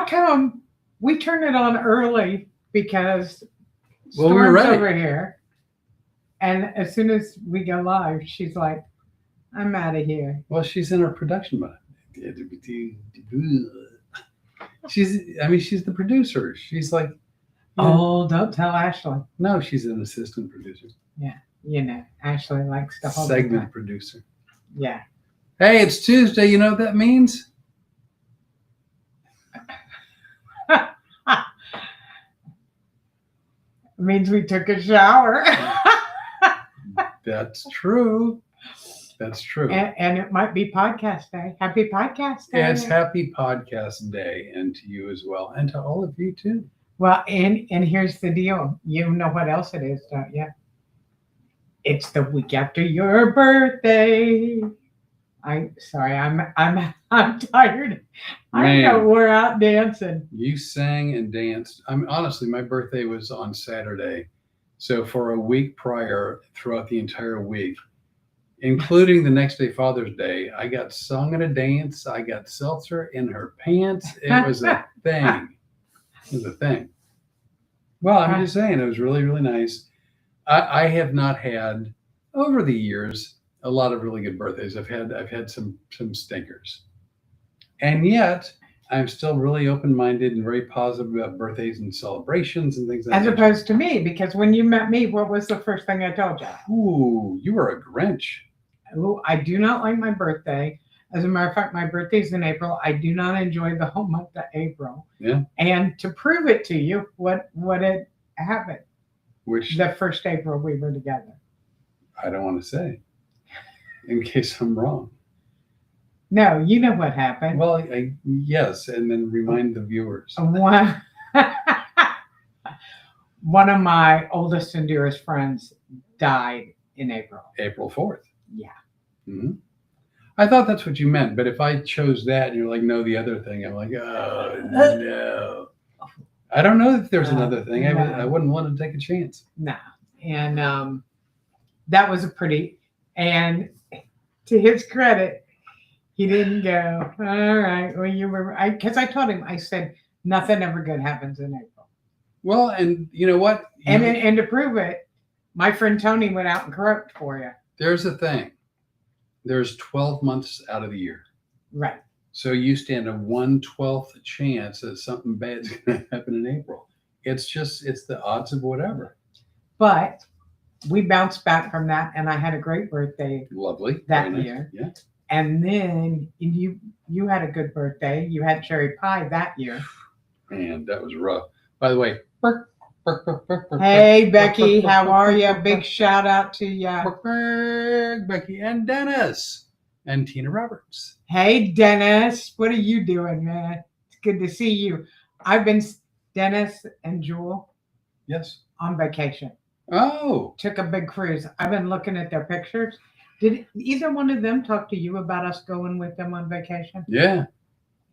How come we turn it on early? Because Well, we were Storm's ready. over here. And as soon as we go live, she's like, I'm out of here. Well, she's in her production mode. She's the producer. She's like, Oh, don't tell Ashley. no, she's an assistant producer. Yeah, Ashley likes to hold Segment producer. Yeah. Hey, it's Tuesday. You know what that means? It means we took a shower. That's true. That's true. And it might be podcast day. Happy podcast day. It's happy podcast day, and to you as well, and to all of you too. Well, and here's the deal. You know what else it is, don't you? It's the week after your birthday. I'm tired. I know we're out dancing. You sang and danced. Honestly, my birthday was on Saturday. So for a week prior, throughout the entire week, including the next day, Father's Day, I got sung at a dance. I got seltzer in her pants. It was a thing. It was a thing. Well, I'm just saying, it was really, really nice. I have not had, over the years, a lot of really good birthdays. I've had some stinkers. And yet, I'm still really open-minded and very positive about birthdays and celebrations and things like that. As opposed to me, because when you met me, what was the first thing I told you? Ooh, you were a Grinch. Ooh, I do not like my birthday. As a matter of fact, my birthday's in April. I do not enjoy the whole month of April. Yeah. And to prove it to you, what had happened? Which the first April we were together. I don't want to say, in case I'm wrong. No, you know what happened. Well, yes, and then remind the viewers. One of my oldest and dearest friends died in April. April 4th. Yeah. Mm-hmm. I thought that's what you meant, but if I chose that and you're like, no, the other thing, I'm like, oh, no. I don't know if there's another thing. No. I wouldn't want to take a chance. No. And that was and to his credit, he didn't go, all right, well, you were, because I told him, I said, nothing ever good happens in April. Well, and you know what? And to prove it, my friend Tony went out and croaked for you. There's a thing. There's 12 months out of the year. Right. So you stand a 1/12 chance that something bad's going to happen in April. It's the odds of whatever. But we bounced back from that, and I had a great birthday. Lovely. That year. Yeah. And then you had a good birthday. You had cherry pie that year. Man, that was rough. By the way, hey, Becky, how are you? Big shout out to you. Becky and Dennis and Tina Roberts. Hey, Dennis, what are you doing, man? It's good to see you. I've been, Dennis and Jewel. Yes. On vacation. Oh. Took a big cruise. I've been looking at their pictures. Did either one of them talk to you about us going with them on vacation? Yeah.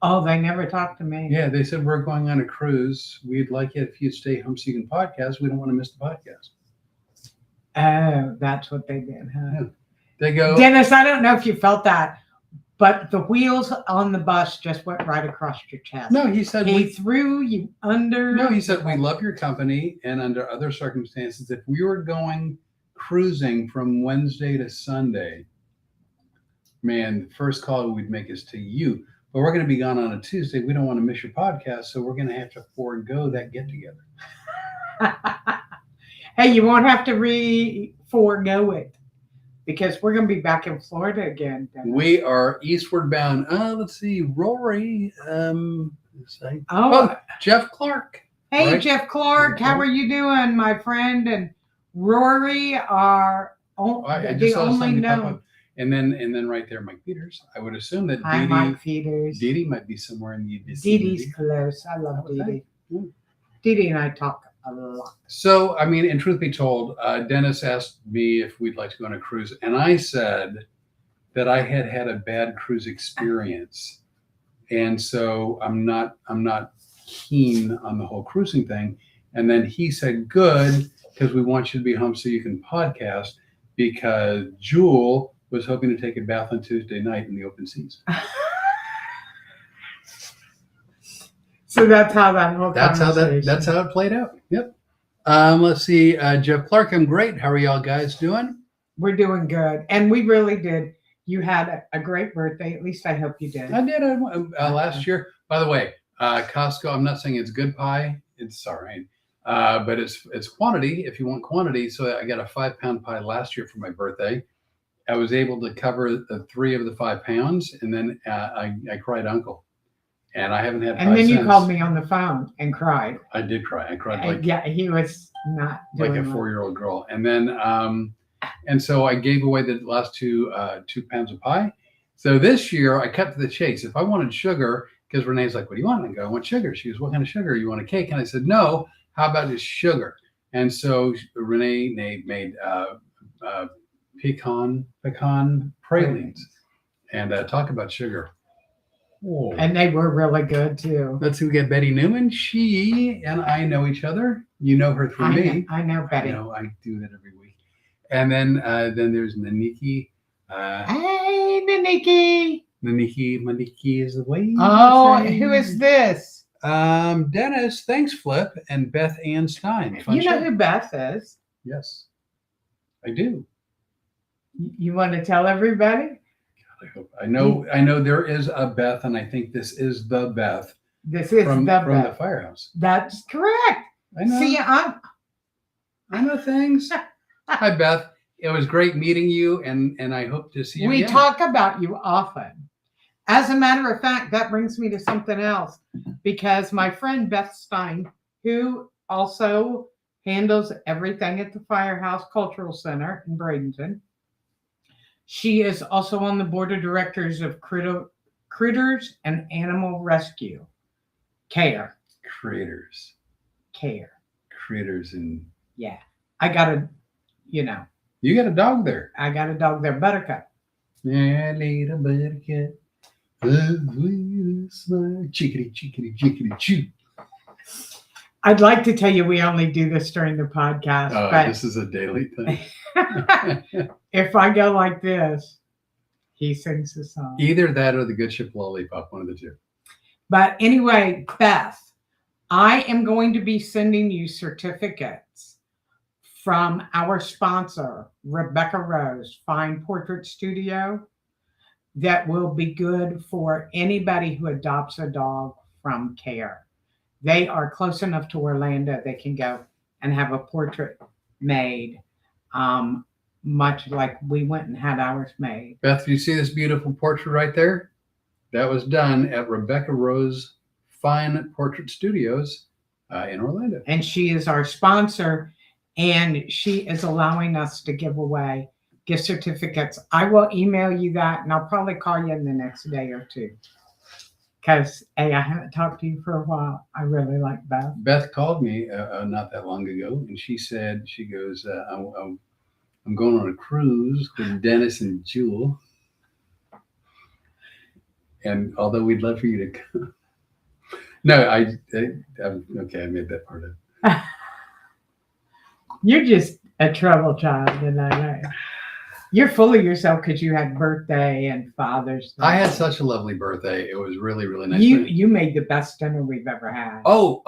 Oh, they never talked to me. Yeah, they said, we're going on a cruise. We'd like you if you stay home so you can podcast. We don't want to miss the podcast. Oh, that's what they did, huh? Yeah. They go, Dennis, I don't know if you felt that, but the wheels on the bus just went right across your chest. No, he said, he threw you under. No, he said, we love your company. And under other circumstances, if we were going cruising from Wednesday to Sunday, man, the first call we'd make is to you. But we're going to be gone on a Tuesday. We don't want to miss your podcast, so we're going to have to forego that get together. Hey, you won't have to forego it because we're going to be back in Florida again. Dennis. We are eastward bound. Let's see, Rory. Jeff Clark. Hey, right? Jeff Clark, how are you doing, my friend? And Rory are the only known. And then right there, Mike Peters. I would assume that Mike Peters. Dee Dee might be somewhere in the vicinity. Dee Dee's close. I love Dee Dee. Dee Dee and I talk a lot. So, I mean, and truth be told, Dennis asked me if we'd like to go on a cruise. And I said that I had a bad cruise experience. And so I'm not keen on the whole cruising thing. And then he said, good, because we want you to be home so you can podcast, because Jewel was hoping to take a bath on Tuesday night in the open seas. So that's how that whole That's how conversation. that's how it played out. Yep. Let's see. Jeff Clark, I'm great. How are y'all guys doing? We're doing good, and we really did. You had a great birthday. At least I hope you did. I did last year. By the way, Costco. I'm not saying it's good pie. It's all right, but it's quantity. If you want quantity, so I got a 5-pound pie last year for my birthday. I was able to cover the 3 of the 5 pounds, and then I cried uncle, and I haven't had. And then you called me on the phone and cried. I did cry. I cried like yeah, he was not like a doing 4-year-old girl, and then and so I gave away the last 2 pounds of pie. So this year I cut to the chase. If I wanted sugar, because Renee's like, "What do you want?" I go, "I want sugar." She goes, "What kind of sugar? You want a cake?" And I said, "No. How about just sugar?" And so Renee made pecan pralines, and talk about sugar. Whoa. And they were really good too. Let's see, we got Betty Newman. She and I know each other. You know her through me. I know Betty. I do that every week. And then there's Naniki. Hey, Naniki. Maniki is the way. Oh, who is this? Dennis, thanks, Flip, and Beth Ann Stein. You know who Beth is? Yes, I do. You want to tell everybody? I hope. I know there is a Beth, and I think this is the Beth. This is from Beth. the firehouse. That's correct. I know. See, I know things. Hi, Beth. It was great meeting you, and I hope to see you We again. talk about you often. As a matter of fact, that brings me to something else, because my friend Beth Stein, who also handles everything at the Firehouse Cultural Center in Bradenton, she is also on the board of directors of Critters and Animal Rescue Care. Creators and Yeah. I got a, you got a dog there. I got a dog there, Buttercup. Yeah, little Buttercup. Chickity, chickity, chickity, choo. I'd like to tell you we only do this during the podcast, but this is a daily thing. if I go like this, he sings the song. Either that or the Good Ship Lollipop, one of the two. But anyway, Beth, I am going to be sending you certificates from our sponsor, Rebecca Rose Fine Portrait Studio, that will be good for anybody who adopts a dog from care. They are close enough to Orlando, they can go and have a portrait made, much like we went and had ours made. Beth, do you see this beautiful portrait right there? That was done at Rebecca Rose Fine Portrait Studios in Orlando. And she is our sponsor, and she is allowing us to give away gift certificates. I will email you that, and I'll probably call you in the next day or two. Because, I haven't talked to you for a while. I really like Beth. Beth called me not that long ago, and she goes, I'm going on a cruise with Dennis and Jewel. And although we'd love for you to come. No, okay, I made that part up. You're just a trouble child, and I know. You're full of yourself because you had birthday and Father's Day. I had such a lovely birthday. It was really, really nice. You made the best dinner we've ever had. Okay.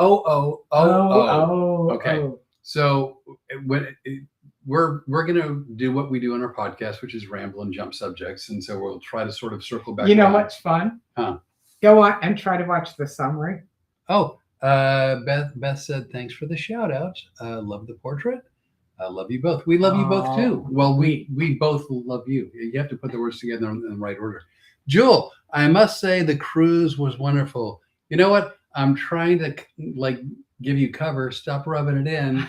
So we're gonna do what we do on our podcast, which is ramble and jump subjects, and so we'll try to sort of circle back. You know what's fun? Huh? Go on and try to watch the summary. Beth said thanks for the shout out. Love the portrait. I love you both. We love you both too. Well, we both love you. You have to put the words together in the right order. Jewel, I must say the cruise was wonderful. You know what? I'm trying to give you cover. Stop rubbing it in.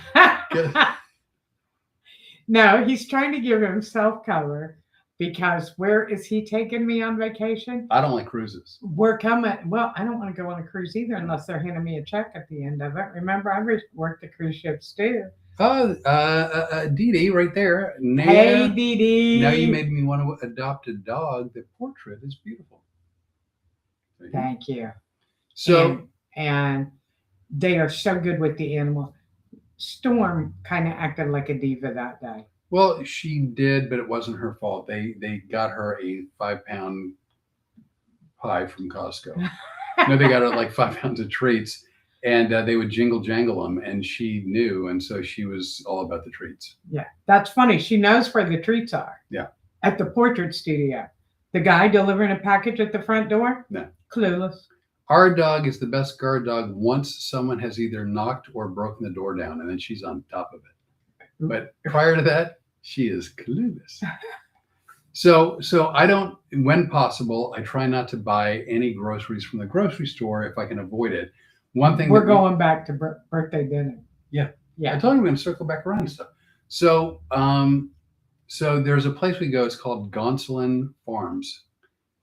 No, he's trying to give himself cover, because where is he taking me on vacation? I don't like cruises. We're coming. Well, I don't want to go on a cruise either unless they're handing me a check at the end of it. Remember, I worked the cruise ships too. Oh, Dee Dee right there. Now, hey, Dee Dee. Now you made me want to adopt a dog. The portrait is beautiful. Thank you. So, and they are so good with the animal. Storm kind of acted like a diva that day. Well, she did, but it wasn't her fault. They got her a 5-pound pie from Costco. No, they got her like 5 pounds of treats, and they would jingle jangle them, and she knew, and so she was all about the treats. Yeah, that's funny. She knows where the treats are. Yeah. At the portrait studio. The guy delivering a package at the front door? No. Clueless. Our dog is the best guard dog once someone has either knocked or broken the door down, and then she's on top of it. But prior to that, she is clueless. So I don't, when possible, I try not to buy any groceries from the grocery store if I can avoid it. One thing we're going back to birthday dinner. Yeah. Yeah. I told you we're going to circle back around and stuff. So there's a place we go. It's called Gonsolin Farms.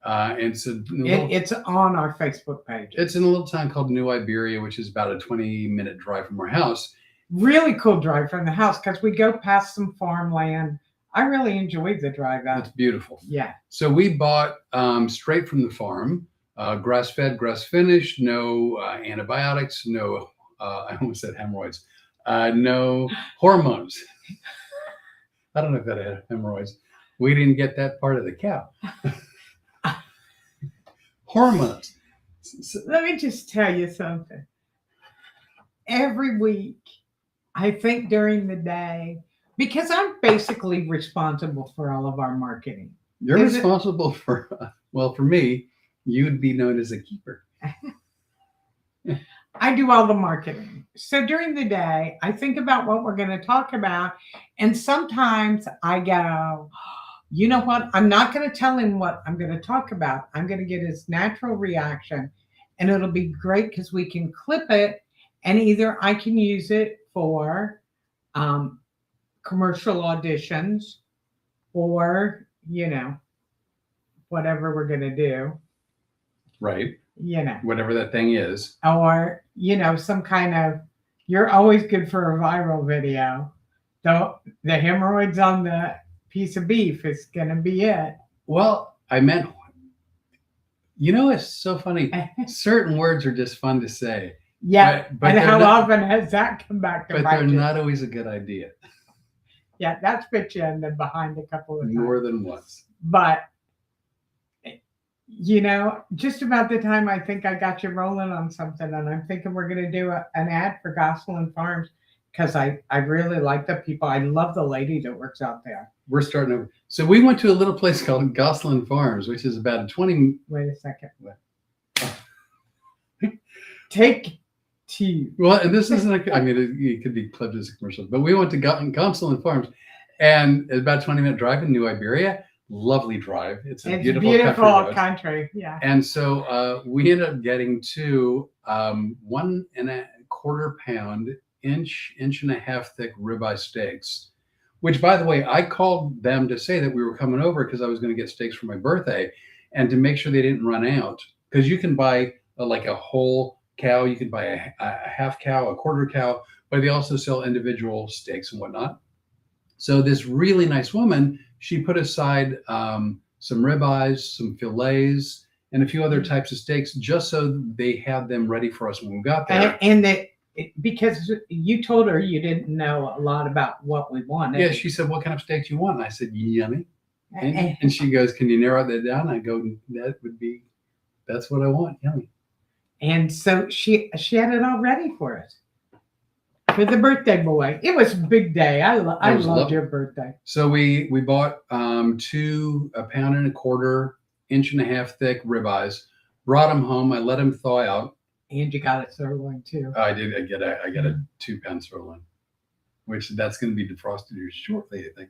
It's on our Facebook page. It's in a little town called New Iberia, which is about a 20-minute drive from our house. Really cool drive from the house because we go past some farmland. I really enjoyed the drive out. It's beautiful. Yeah. So we bought straight from the farm, grass-fed, grass-finished, no antibiotics, no, I almost said hemorrhoids, no hormones. I don't know if that had hemorrhoids. We didn't get that part of the cow. Hormones. Let me just tell you something. Every week, I think during the day, because I'm basically responsible for all of our marketing. You're responsible for, well, for me, you'd be known as a keeper. I do all the marketing. So during the day, I think about what we're going to talk about. And sometimes I go, you know what? I'm not going to tell him what I'm going to talk about. I'm going to get his natural reaction. And it'll be great because we can clip it. And either I can use it for commercial auditions or, whatever we're going to do. Right. you whatever that thing is. Or, some kind of, you're always good for a viral video. The hemorrhoids on the piece of beef is going to be it. Well, I meant, it's so funny. Certain words are just fun to say. Yeah. But and how often has that come back to But bite they're you? not always a good idea. Yeah, that's bit you in the behind a couple of times. More than once. But, just about the time I think I got you rolling on something, and I'm thinking we're going to do an ad for Gosselin Farms because I really like the people. I love the lady that works out there. We're starting over. So we went to a little place called Gosselin Farms, which is about a 20. Wait a second. Take two. Well, and this isn't it could be clipped as a commercial, but we went to Gosselin Farms, and it's about a 20-minute drive in New Iberia. Lovely drive. It's a beautiful country. Yeah. And so we ended up getting two 1.25 pound, inch and a half thick ribeye steaks, which, by the way, I called them to say that we were coming over because I was going to get steaks for my birthday and to make sure they didn't run out. Because you can buy like a whole cow, you can buy a half cow, a quarter cow, but they also sell individual steaks and whatnot. So this really nice woman, she put aside some ribeyes, some fillets, and a few other types of steaks just so they had them ready for us when we got there. Because you told her you didn't know a lot about what we wanted. Yeah, she said, "What kind of steak do you want?" And I said, "Yummy." And she goes, "Can you narrow that down?" I go, "That's what I want, yummy." And so she had it all ready for us. For the birthday boy. It was a big day. I loved your birthday. So we bought 2 1.25 pound, inch and a half thick ribeyes, brought them home. I let them thaw out. And you got a sirloin too. I did. I get a 2-pound sirloin, which that's going to be defrosted here shortly, I think.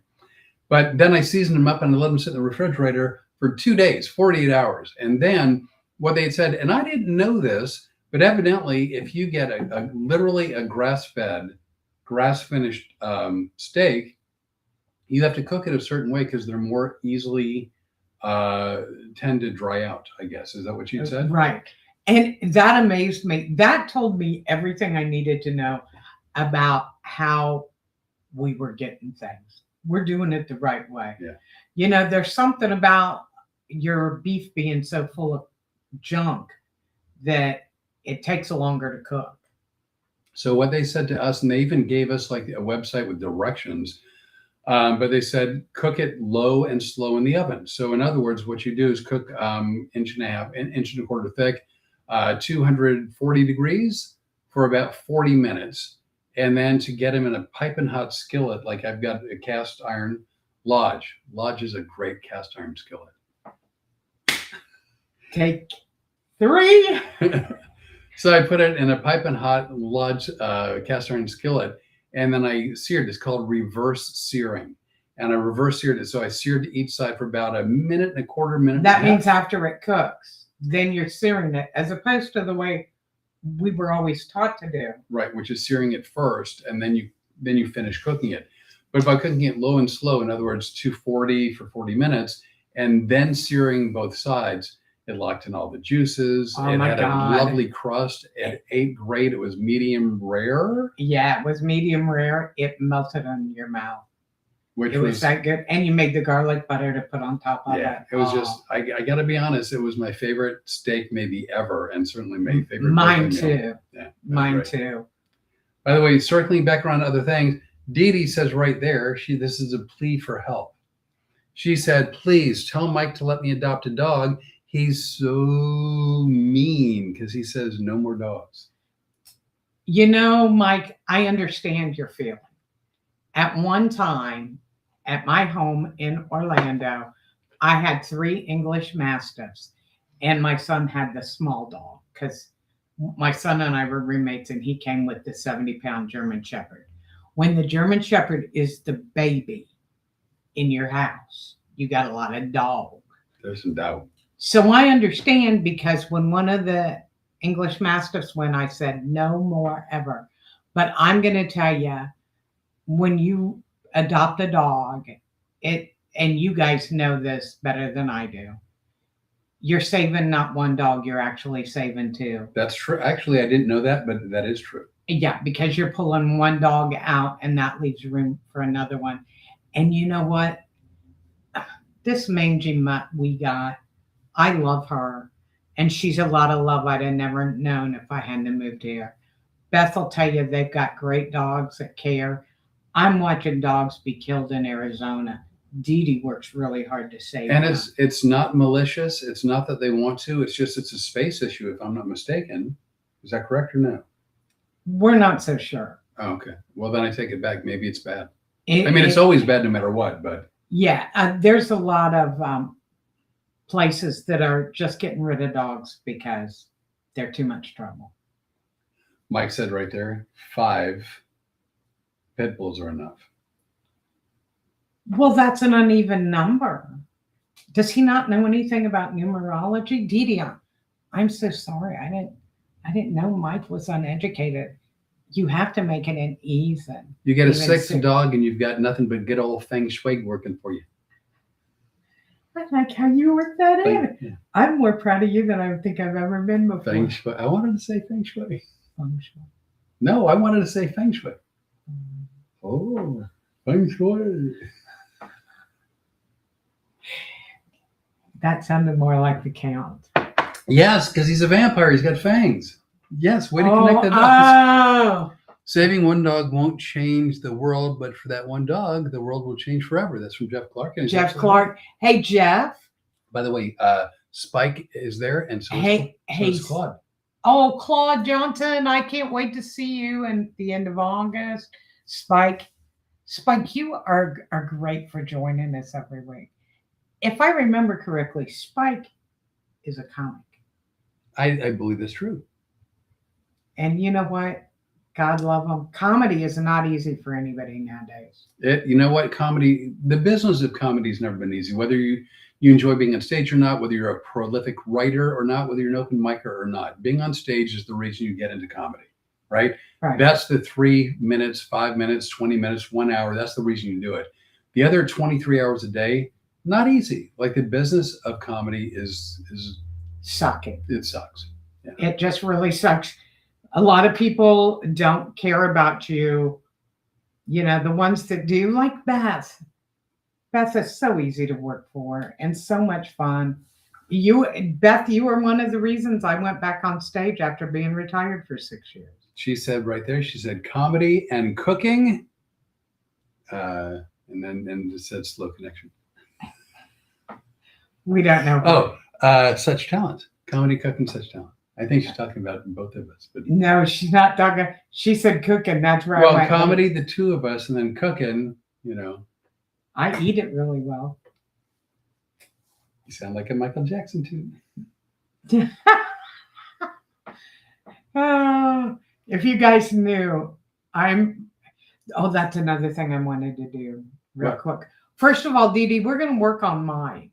But then I seasoned them up and I let them sit in the refrigerator for 2 days, 48 hours. And then what they had said, and I didn't know this, but evidently, if you get literally a grass-fed, grass-finished steak, you have to cook it a certain way because they're more easily tend to dry out, I guess. Is that what you said? Right. And that amazed me. That told me everything I needed to know about how we were getting things. We're doing it the right way. Yeah. There's something about your beef being so full of junk that it takes longer to cook. So what they said to us, and they even gave us like a website with directions, but they said cook it low and slow in the oven. So in other words, what you do is cook 1.5 inches thick 240 degrees for about 40 minutes. And then to get them in a piping hot skillet, like I've got a cast iron Lodge. Lodge is a great cast iron skillet. Take 3. So I put it in a piping hot Lodge cast iron skillet, and then I seared. It's called reverse searing. And I reverse seared it. So I seared each side for about a minute and a quarter, minute. That means after it cooks, then you're searing it, as opposed to the way we were always taught to do. Right, which is searing it first, and then you finish cooking it. But by cooking it low and slow, in other words, 240 for 40 minutes, and then searing both sides, it locked in all the juices. Oh, it my had God. a lovely crust. It ate great. It was medium rare. Yeah, it was medium rare. It melted in your mouth. Which It was that good. And you made the garlic butter to put on top of it. Yeah, it was just, I got to be honest, it was my favorite steak maybe ever, and certainly my favorite. Mine birthday meal. too. Yeah, Mine great. too. By the way, circling back around to other things, Dee Dee says right there, this is a plea for help. She said, please tell Mike to let me adopt a dog. He's so mean because he says no more dogs. You know, Mike, I understand your feeling. At one time, at my home in Orlando, I had 3 English Mastiffs, and my son had the small dog because my son and I were roommates, and he came with the 70-pound German Shepherd. When the German Shepherd is the baby in your house, you got a lot of dog. There's some doubt. So I understand, because when one of the English Mastiffs went, I said, no more ever. But I'm going to tell you, when you adopt a dog, and you guys know this better than I do, you're saving not one dog, you're actually saving 2. That's true. Actually, I didn't know that, but that is true. Yeah, because you're pulling one dog out, and that leaves room for another one. And you know what? This mangy mutt we got, I love her, and she's a lot of love I'd have never known if I hadn't moved here. Beth will tell you they've got great dogs that care. I'm watching dogs be killed in Arizona. Dee Dee works really hard to save And them. it's not malicious. It's not that they want to. It's just it's a space issue, if I'm not mistaken. Is that correct or no? We're not so sure. Oh, okay. Well, then I take it back. Maybe it's bad. It's always bad no matter what, but. Yeah, there's a lot of places that are just getting rid of dogs because they're too much trouble. Mike said right there, 5 pit bulls are enough. Well, that's an uneven number. Does he not know anything about numerology? Dee Dee, I'm so sorry. I didn't know Mike was uneducated. You have to make it an even. You get a Even 6th dog and you've got nothing but good old feng shui working for you. I like how you work that in. Yeah. I'm more proud of you than I think I've ever been before. Feng shui. I wanted to say feng shui. Feng shui. No, I wanted to say feng shui. Oh, feng shui. That sounded more like the Count. Yes, because he's a vampire. He's got fangs. Yes, way to connect the dots. Oh, Saving one dog won't change the world, but for that one dog, the world will change forever. That's from Jeff Clark. And Jeff Clark. Hey, Jeff. By the way, Spike is there, and so is Claude. Oh, Claude Johnson. I can't wait to see you at the end of August. Spike, you are great for joining us every week. If I remember correctly, Spike is a comic. I believe that's true. And you know what? God love them. Comedy is not easy for anybody nowadays. You know what? Comedy, the business of comedy has never been easy. Whether you enjoy being on stage or not, whether you're a prolific writer or not, whether you're an open micer or not, being on stage is the reason you get into comedy, right? That's the 3 minutes, 5 minutes, 20 minutes, 1 hour. That's the reason you do it. The other 23 hours a day, not easy. Like the business of comedy is sucking. It sucks. Yeah. It just really sucks. A lot of people don't care about you. You know, the ones that do, like Beth. Beth is so easy to work for and so much fun. Beth, you were one of the reasons I went back on stage after being retired for 6 years. She said right there, she said comedy and cooking. And then it said slow connection. We don't know. Oh, such talent. Comedy, cooking, such talent. I think she's talking about both of us. But No, she's not talking. She said cooking. That's where I well, went. comedy, the two of us, and then cooking. I eat it really well. You sound like a Michael Jackson too. Oh, if you guys knew, oh, that's another thing I wanted to do real What? quick. First of all, Dee Dee, we're going to work on Mike.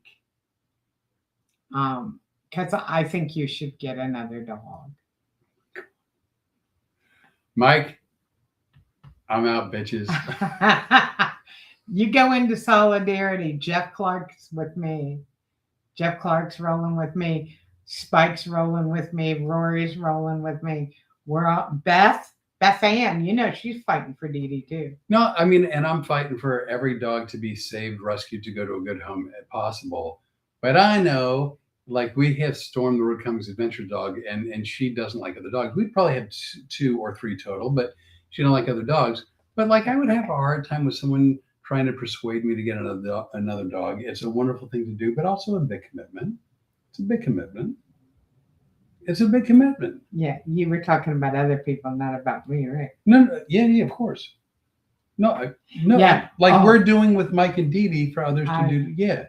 Because I think you should get another dog. Mike, I'm out, bitches. You go into solidarity. Jeff Clark's with me. Jeff Clark's rolling with me. Spike's rolling with me. Rory's rolling with me. We're all Beth Ann, she's fighting for Dee Dee too. No, I mean, and I'm fighting for every dog to be saved, rescued, to go to a good home if possible. But I know, like, we have Storm, the Road Comes Adventure dog, and she doesn't like other dogs. We'd probably have 2 or 3 total, but she don't like other dogs. But like, I would have a hard time with someone trying to persuade me to get another dog. It's a wonderful thing to do, but also a big commitment. It's a big commitment. It's a big commitment. Yeah, you were talking about other people, not about me, right? No, yeah, of course. No, Yeah. like we're doing with Mike and Dee Dee for others to do. Yeah.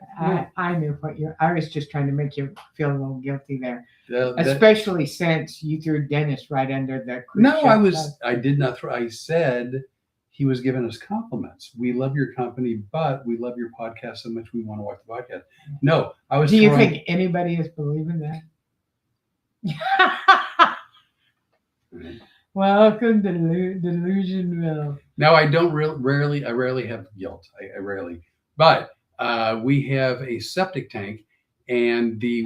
I knew I was just trying to make you feel a little guilty there. That- Especially since you threw Dennis right under the no, cruise I did not throw. I said he was giving us compliments. We love your company, but we love your podcast so much we want to watch the podcast. No, I was. Do you think anybody is believing that? Welcome to Delusionville. No, I don't rarely. I rarely have guilt. I rarely. But we have a septic tank, and the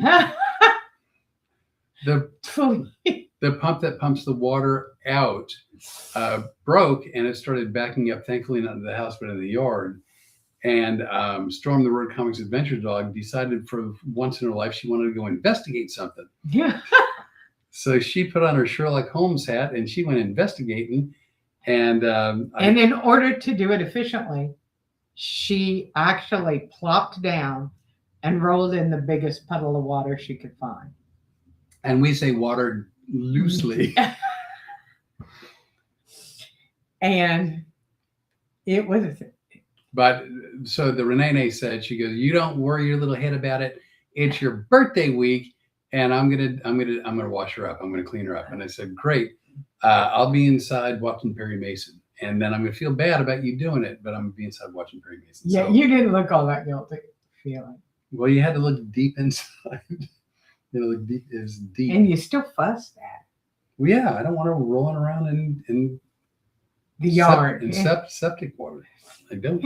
pump that pumps the water out broke, and it started backing up. Thankfully, not into the house, but in the yard. And Storm, the Road Comics Adventure dog, decided for once in her life she wanted to go investigate something. Yeah. So she put on her Sherlock Holmes hat and she went investigating. And in order to do it efficiently, she actually plopped down and rolled in the biggest puddle of water she could find. And we say water loosely. And it was. But so the Renee said, she goes, "You don't worry your little head about it. It's your birthday week, and I'm gonna wash her up. I'm gonna clean her up." And I said, "Great. I'll be inside watching Perry Mason, and then I'm gonna feel bad about you doing it, but I'm gonna be inside watching Perry Mason." Yeah, so, you didn't look all that guilty feeling. Well, you had to look deep inside. Look deep. It was deep. And you still fussed at. Well, yeah, I don't want her rolling around in the yard in septic water. I don't.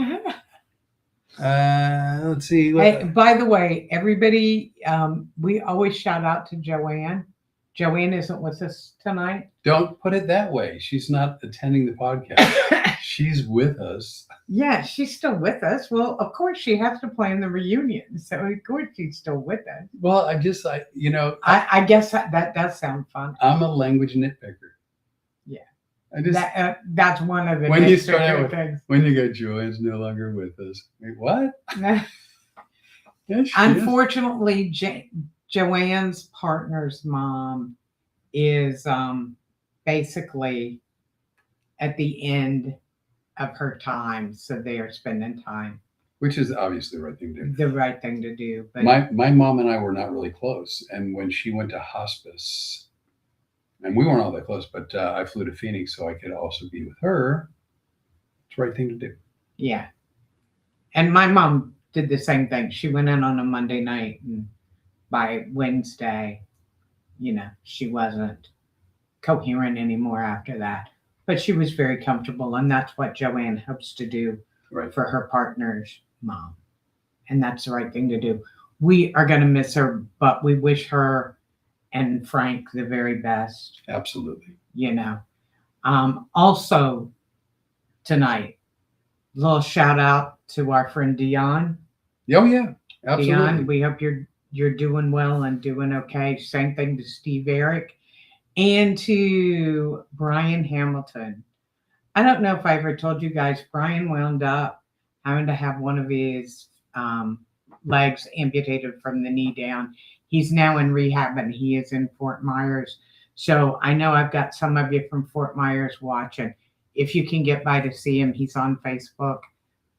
Let's see. Hey, by the way, everybody, we always shout out to Joanne. Joanne isn't with us tonight. Don't put it that way. She's not attending the podcast. She's with us. Yeah, she's still with us. Well, of course, she has to plan the reunion. So, of course, she's still with us. Well, I guess that does sound fun. I'm a language nitpicker. Yeah. That's one of the when you start out things. When you go, Joanne's no longer with us. Wait, what? Unfortunately, Joanne's partner's mom is basically at the end of her time, so they are spending time. Which is obviously the right thing to do. The right thing to do. But my mom and I were not really close, and when she went to hospice. And we weren't all that close, but I flew to Phoenix so I could also be with her. It's the right thing to do. Yeah. And my mom did the same thing. She went in on a Monday night, and by Wednesday, she wasn't coherent anymore after that. But she was very comfortable, and that's what Joanne hopes to do for her partner's mom. And that's the right thing to do. We are going to miss her, but we wish her and Frank the very best. Absolutely. Also tonight, little shout out to our friend Dion. Oh yeah, absolutely. Dion, we hope you're doing well and doing okay. Same thing to Steve Eric and to Brian Hamilton. I don't know if I ever told you guys, Brian wound up having to have one of his legs amputated from the knee down. He's now in rehab and he is in Fort Myers. So I know I've got some of you from Fort Myers watching. If you can get by to see him, he's on Facebook.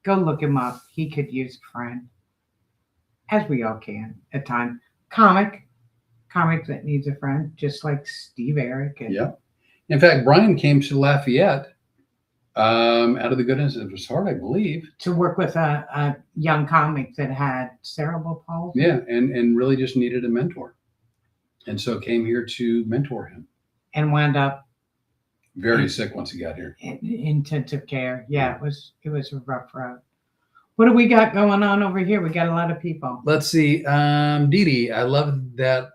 Go look him up. He could use a friend, as we all can at times. Comic that needs a friend, just like Steve Eric. And Yeah. In fact, Brian came to Lafayette out of the goodness of his heart, I believe. To work with a young comic that had cerebral palsy. Yeah, and really just needed a mentor. And so came here to mentor him. And wound up Very sick once he got here. in intensive care. Yeah, it was a rough road. What do we got going on over here? We got a lot of people. Let's see. Dee Dee, I love that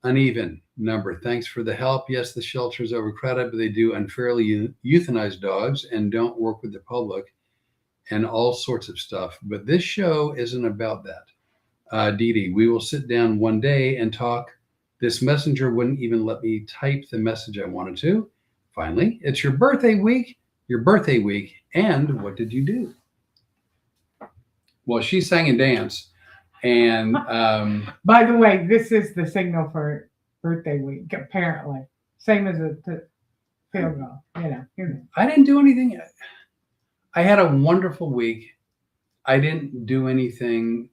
uneven number. Thanks for the help. Yes, the shelter is overcrowded, but they do unfairly euthanize dogs and don't work with the public and all sorts of stuff. But this show isn't about that. Dee Dee, we will sit down one day and talk. This messenger wouldn't even let me type the message I wanted to. Finally, it's your birthday week. And what did you do? Well, she sang and danced. And By the way, this is the signal for birthday week, apparently. Same as a field goal. You know. I didn't do anything. I had a wonderful week. I didn't do anything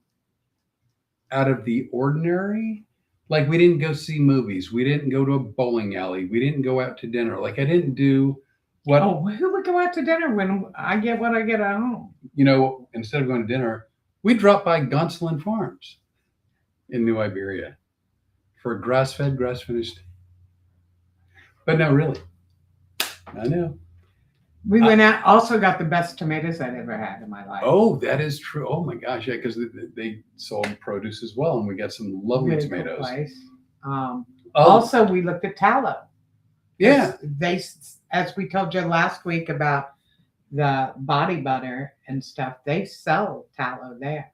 out of the ordinary. Like, we didn't go see movies. We didn't go to a bowling alley. We didn't go out to dinner. Like, I didn't do what. Oh, who would go out to dinner when I get what I get at home? Instead of going to dinner, we dropped by Gonsolin Farms in New Iberia for grass-fed, grass-finished. But no, really. I know. We went out, also got the best tomatoes I'd ever had in my life. Oh, that is true. Oh my gosh, yeah, because they sold produce as well, and we got some lovely Really cool tomatoes. place. Also, we looked at tallow. Yeah. They, as we told you last week about the body butter and stuff, they sell tallow there.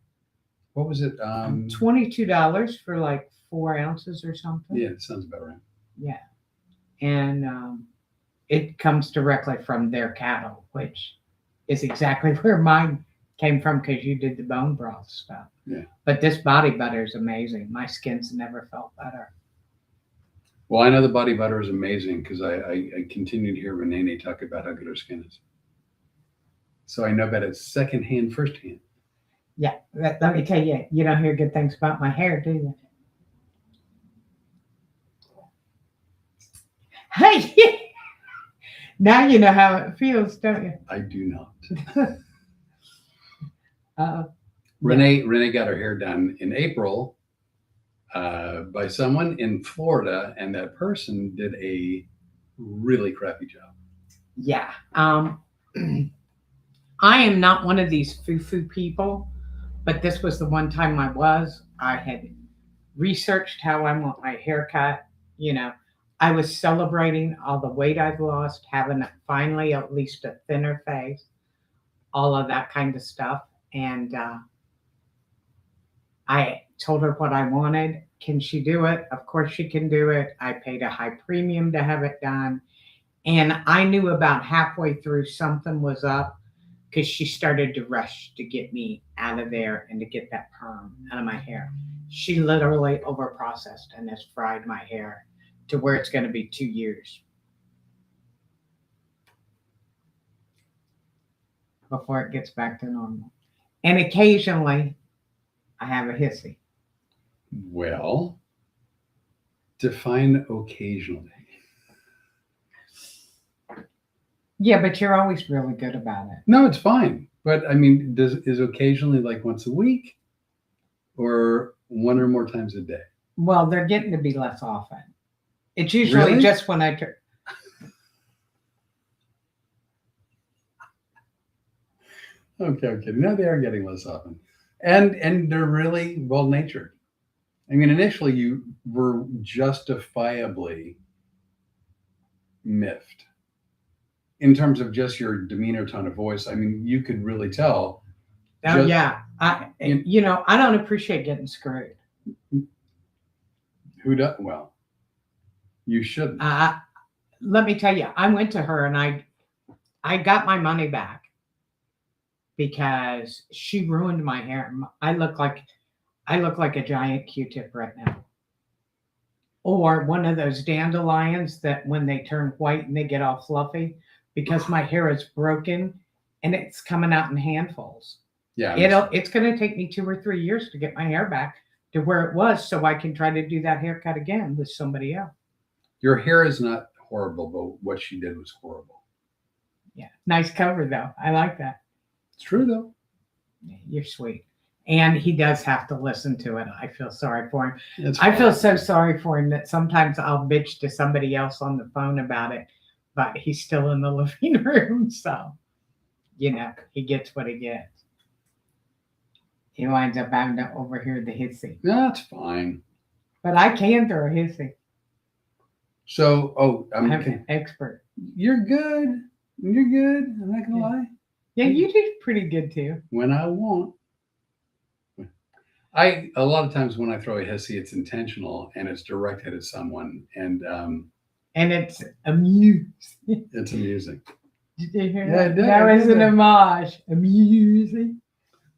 What was it? $22 for like 4 ounces or something. Yeah, it sounds about right. Yeah. And it comes directly from their cattle, which is exactly where mine came from because you did the bone broth stuff. Yeah. But this body butter is amazing. My skin's never felt better. Well, I know the body butter is amazing because I continue to hear Renee talk about how good her skin is. So I know that it's secondhand, firsthand. Yeah, let me tell you, you don't hear good things about my hair, do you? Hey, now you know how it feels, don't you? I do not. Uh-oh. Renee got her hair done in April by someone in Florida, and that person did a really crappy job. Yeah. I am not one of these foo-foo people, but this was the one time I was. I had researched how I want my hair cut. I was celebrating all the weight I've lost, having finally at least a thinner face, all of that kind of stuff. And I told her what I wanted. Can she do it? Of course she can do it. I paid a high premium to have it done. And I knew about halfway through something was up because she started to rush to get me out of there and to get that perm out of my hair. She literally overprocessed and has fried my hair to where it's going to be 2 years before it gets back to normal. And occasionally I have a hissy. Well, define occasionally. Yeah, but you're always really good about it. No, it's fine. But I mean, is occasionally like once a week or one or more times a day? Well, they're getting to be less often. It's usually Really? just when I turn. Okay. No, they are getting less often. And they're really well-natured. I mean, initially you were justifiably miffed in terms of just your demeanor, tone of voice. I mean, you could really tell. Oh, yeah. I don't appreciate getting screwed. Who does? Well, you shouldn't. Let me tell you, I went to her and I got my money back because she ruined my hair. I look like a giant Q-tip right now. or one of those dandelions that when they turn white and they get all fluffy, because my hair is broken and it's coming out in handfuls. Yeah. It's going to take me 2 or 3 years to get my hair back to where it was, so I can try to do that haircut again with somebody else. Your hair is not horrible, but what she did was horrible. Yeah, nice cover though. I like that. It's true though. You're sweet. And he does have to listen to it. I feel sorry for him. It's I feel fine. so sorry for him that sometimes I'll bitch to somebody else on the phone about it, but he's still in the living room. So, he gets what he gets. He winds up having to overhear the hissing. That's fine. But I can throw a hissing. So, I'm an expert. You're good. You're good. I'm not going to lie. Yeah, you do pretty good too. When I want. A lot of times when I throw a hissy, it's intentional and it's directed at someone, and it's amusing. it's amusing. Did you hear Yeah, I that? did. That I was did an that. homage. Amusing.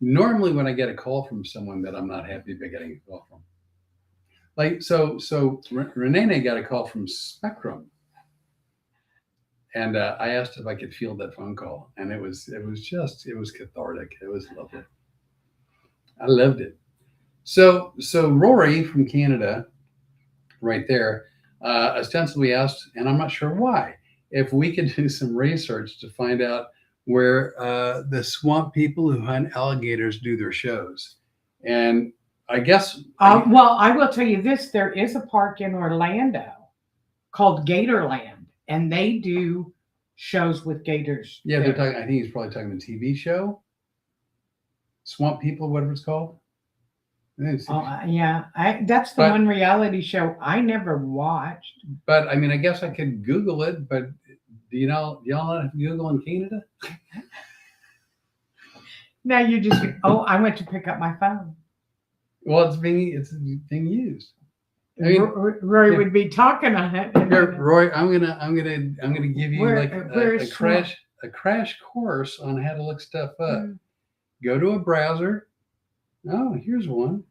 Normally, when I get a call from someone that I'm not happy about getting a call from, like so Renee got a call from Spectrum, and I asked if I could field that phone call, and it was cathartic. It was lovely. I loved it. So Rory from Canada, right there, ostensibly asked, and I'm not sure why, if we could do some research to find out where the swamp people who hunt alligators do their shows. And I guess... Well, I will tell you this. There is a park in Orlando called Gatorland, and they do shows with gators. Yeah, they're talking. I think he's probably talking the TV show. Swamp People, whatever it's called. Yeah. That's the one reality show I never watched. But I mean, I guess I could Google it, but do y'all know how to Google in Canada? No, you just I went to pick up my phone. Well, it's being used. I mean, Roy would be talking on it. Here, Roy, I'm gonna give you a crash course on how to look stuff up. Mm. Go to a browser. Oh, here's one.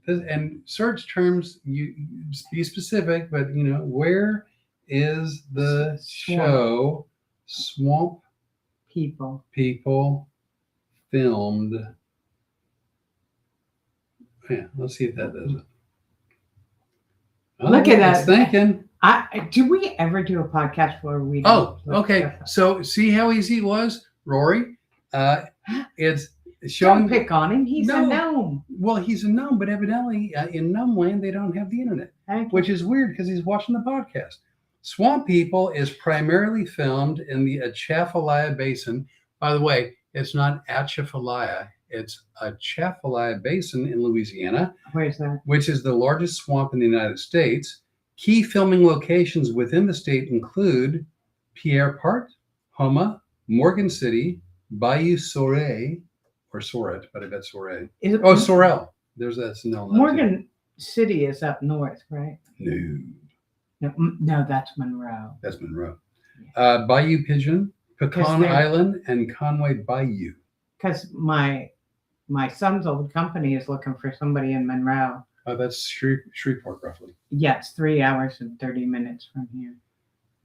And search terms. You be specific, but where is the show Swamp People filmed? Yeah, let's see if that does it. Look at that. It's thinking. Do we ever do a podcast where we? Okay. So see how easy it was, Rory. It's showing. Don't pick on him. He's a gnome. Well, he's a gnome, but evidently in Gnome Land they don't have the internet, which is weird because he's watching the podcast. Swamp People is primarily filmed in the Atchafalaya Basin. By the way, it's not Atchafalaya. It's Atchafalaya Basin in Louisiana. Where's that? Which is the largest swamp in the United States. Key filming locations within the state include Pierre Part, Houma, Morgan City, Bayou Sorel, or Soret, but I bet Soret. Sorel. There's that. Morgan City is up north, right? No, that's Monroe. That's Monroe. Yeah. Bayou Pigeon, Pecan Island, and Conway Bayou. Because my son's old company is looking for somebody in Monroe. Oh, that's Shreveport, roughly. Yeah, it's 3 hours and 30 minutes from here.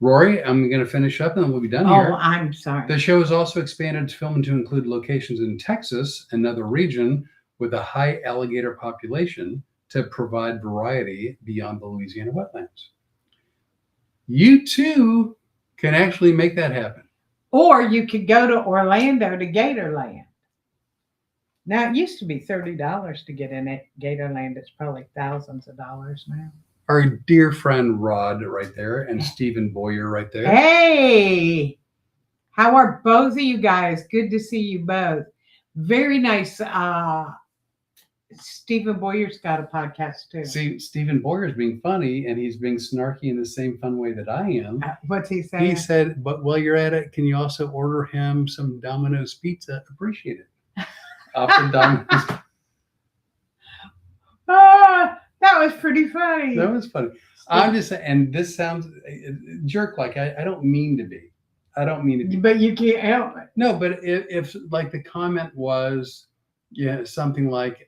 Rory, I'm going to finish up and then we'll be done here. Oh, I'm sorry. The show is also expanded to film to include locations in Texas, another region with a high alligator population, to provide variety beyond the Louisiana wetlands. You too can actually make that happen. Or you could go to Orlando to Gatorland. Now, it used to be $30 to get in at Gatorland. It's probably thousands of dollars now. Our dear friend Rod right there and Stephen Boyer right there. Hey, how are both of you guys? Good to see you both. Very nice. Stephen Boyer's got a podcast too. See, Stephen Boyer's being funny and he's being snarky in the same fun way that I am. What's he saying? He said, but while you're at it, can you also order him some Domino's pizza? Appreciate it. Off the Domino's. That was pretty funny. That was funny. I'm just saying, and this sounds jerk-like. I don't mean to be. I don't mean to be. But you can't help it. No, but if like the comment was, something like,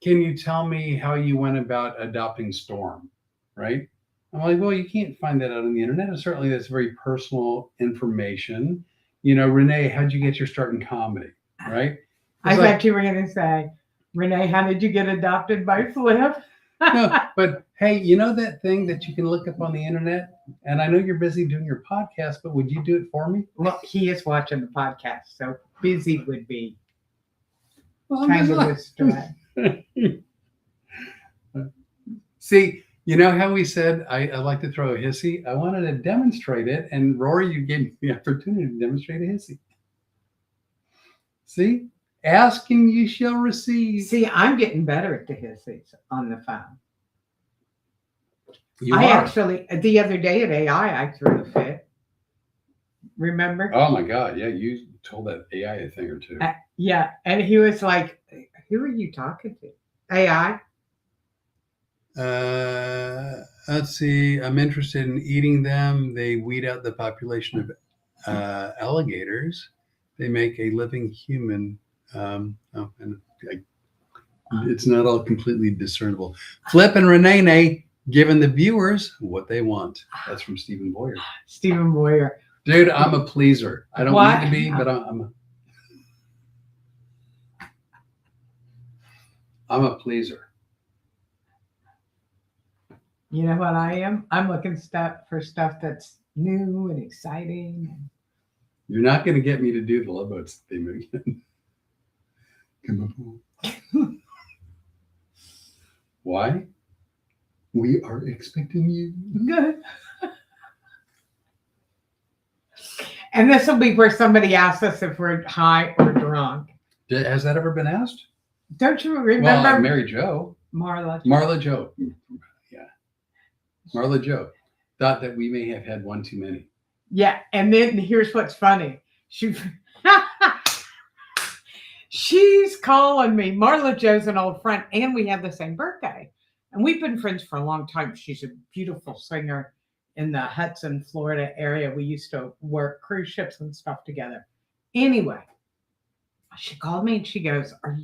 can you tell me how you went about adopting Storm? Right? I'm like, well, you can't find that out on the internet. And certainly that's very personal information. Renee, how'd you get your start in comedy? Right? I thought you were going to say, Renee, how did you get adopted by Flip? No, but hey, you know that thing that you can look up on the internet? And I know you're busy doing your podcast, but would you do it for me? Well, he is watching the podcast, so busy would be Well, kind of a stretch. See, you know how we said I like to throw a hissy? I wanted to demonstrate it, and Rory, you gave me the opportunity to demonstrate a hissy. See? Ask and you shall receive. See, I'm getting better at the hissies on the phone. I actually, the other day at AI, I threw a fit. Remember? Oh my God. Yeah, you told that AI a thing or two. Yeah. And he was like, who are you talking to? AI? Let's see. I'm interested in eating them. They weed out the population of alligators. They make a living human. It's not all completely discernible. Flip and Renee giving the viewers what they want. That's from Stephen Boyer. Stephen Boyer. Dude, I'm a pleaser. I don't need to be, but I'm a pleaser. You know what I am? I'm looking for stuff that's new and exciting. You're not going to get me to do the Love Boats theme again. Come on. Why? We are expecting you. Good. And this will be where somebody asks us if we're high or drunk. Has that ever been asked? Don't you remember? Well, Mary Jo. Marla Jo. Yeah. Marla Jo thought that we may have had one too many. Yeah. And then here's what's funny. She's calling me. Marla Jo's an old friend, and we have the same birthday. And we've been friends for a long time. She's a beautiful singer in the Hudson, Florida area. We used to work cruise ships and stuff together. Anyway, she called me and she goes, Are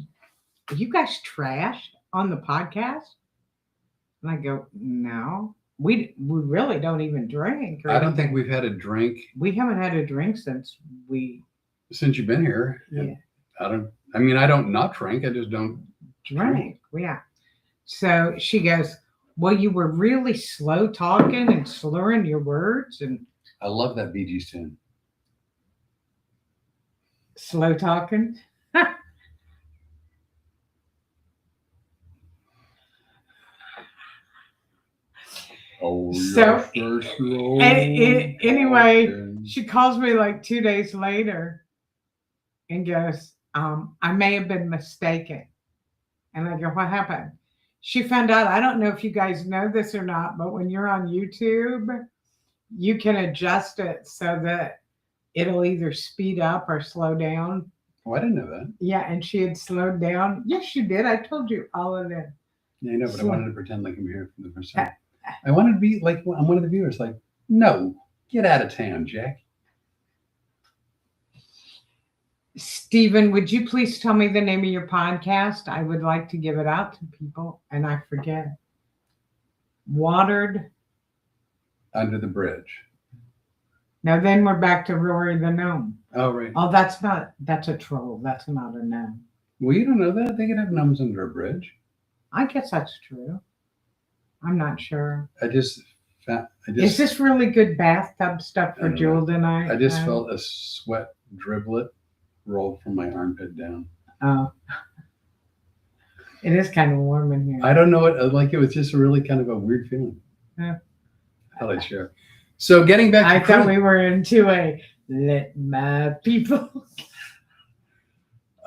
you guys trashed on the podcast? And I go, no. We really don't even drink. I don't think we've had a drink. We haven't had a drink since you've been here. Yeah. I don't not drink. I just don't drink. Yeah. So she goes, well, you were really slow talking and slurring your words. And I love that Bee Gees tune. Slow talking. Oh, so anyway, she calls me like 2 days later and goes, I may have been mistaken. And I go, what happened? She found out, I don't know if you guys know this or not, but when you're on YouTube, you can adjust it so that it'll either speed up or slow down. Oh, I didn't know that. Yeah, and she had slowed down. Yes, you did. I told you all of it. Yeah, I know, but I wanted to pretend like I'm here for the first time. I wanted to be like, I'm one of the viewers, like, no, get out of town, Jack. Stephen, would you please tell me the name of your podcast? I would like to give it out to people, and I forget. Watered Under the Bridge. Now then we're back to Rory the Gnome. Oh, right. Oh, that's a troll. That's not a gnome. Well, you don't know that. They could have gnomes under a bridge. I guess that's true. I'm not sure. Is this really good bathtub stuff for Jewel tonight? I just felt a sweat driblet roll from my armpit down. Oh. It is kind of warm in here. I don't know what, like, it was just really kind of a weird feeling. Yeah. I thought I'd share. So getting back to thought we were into a let my people.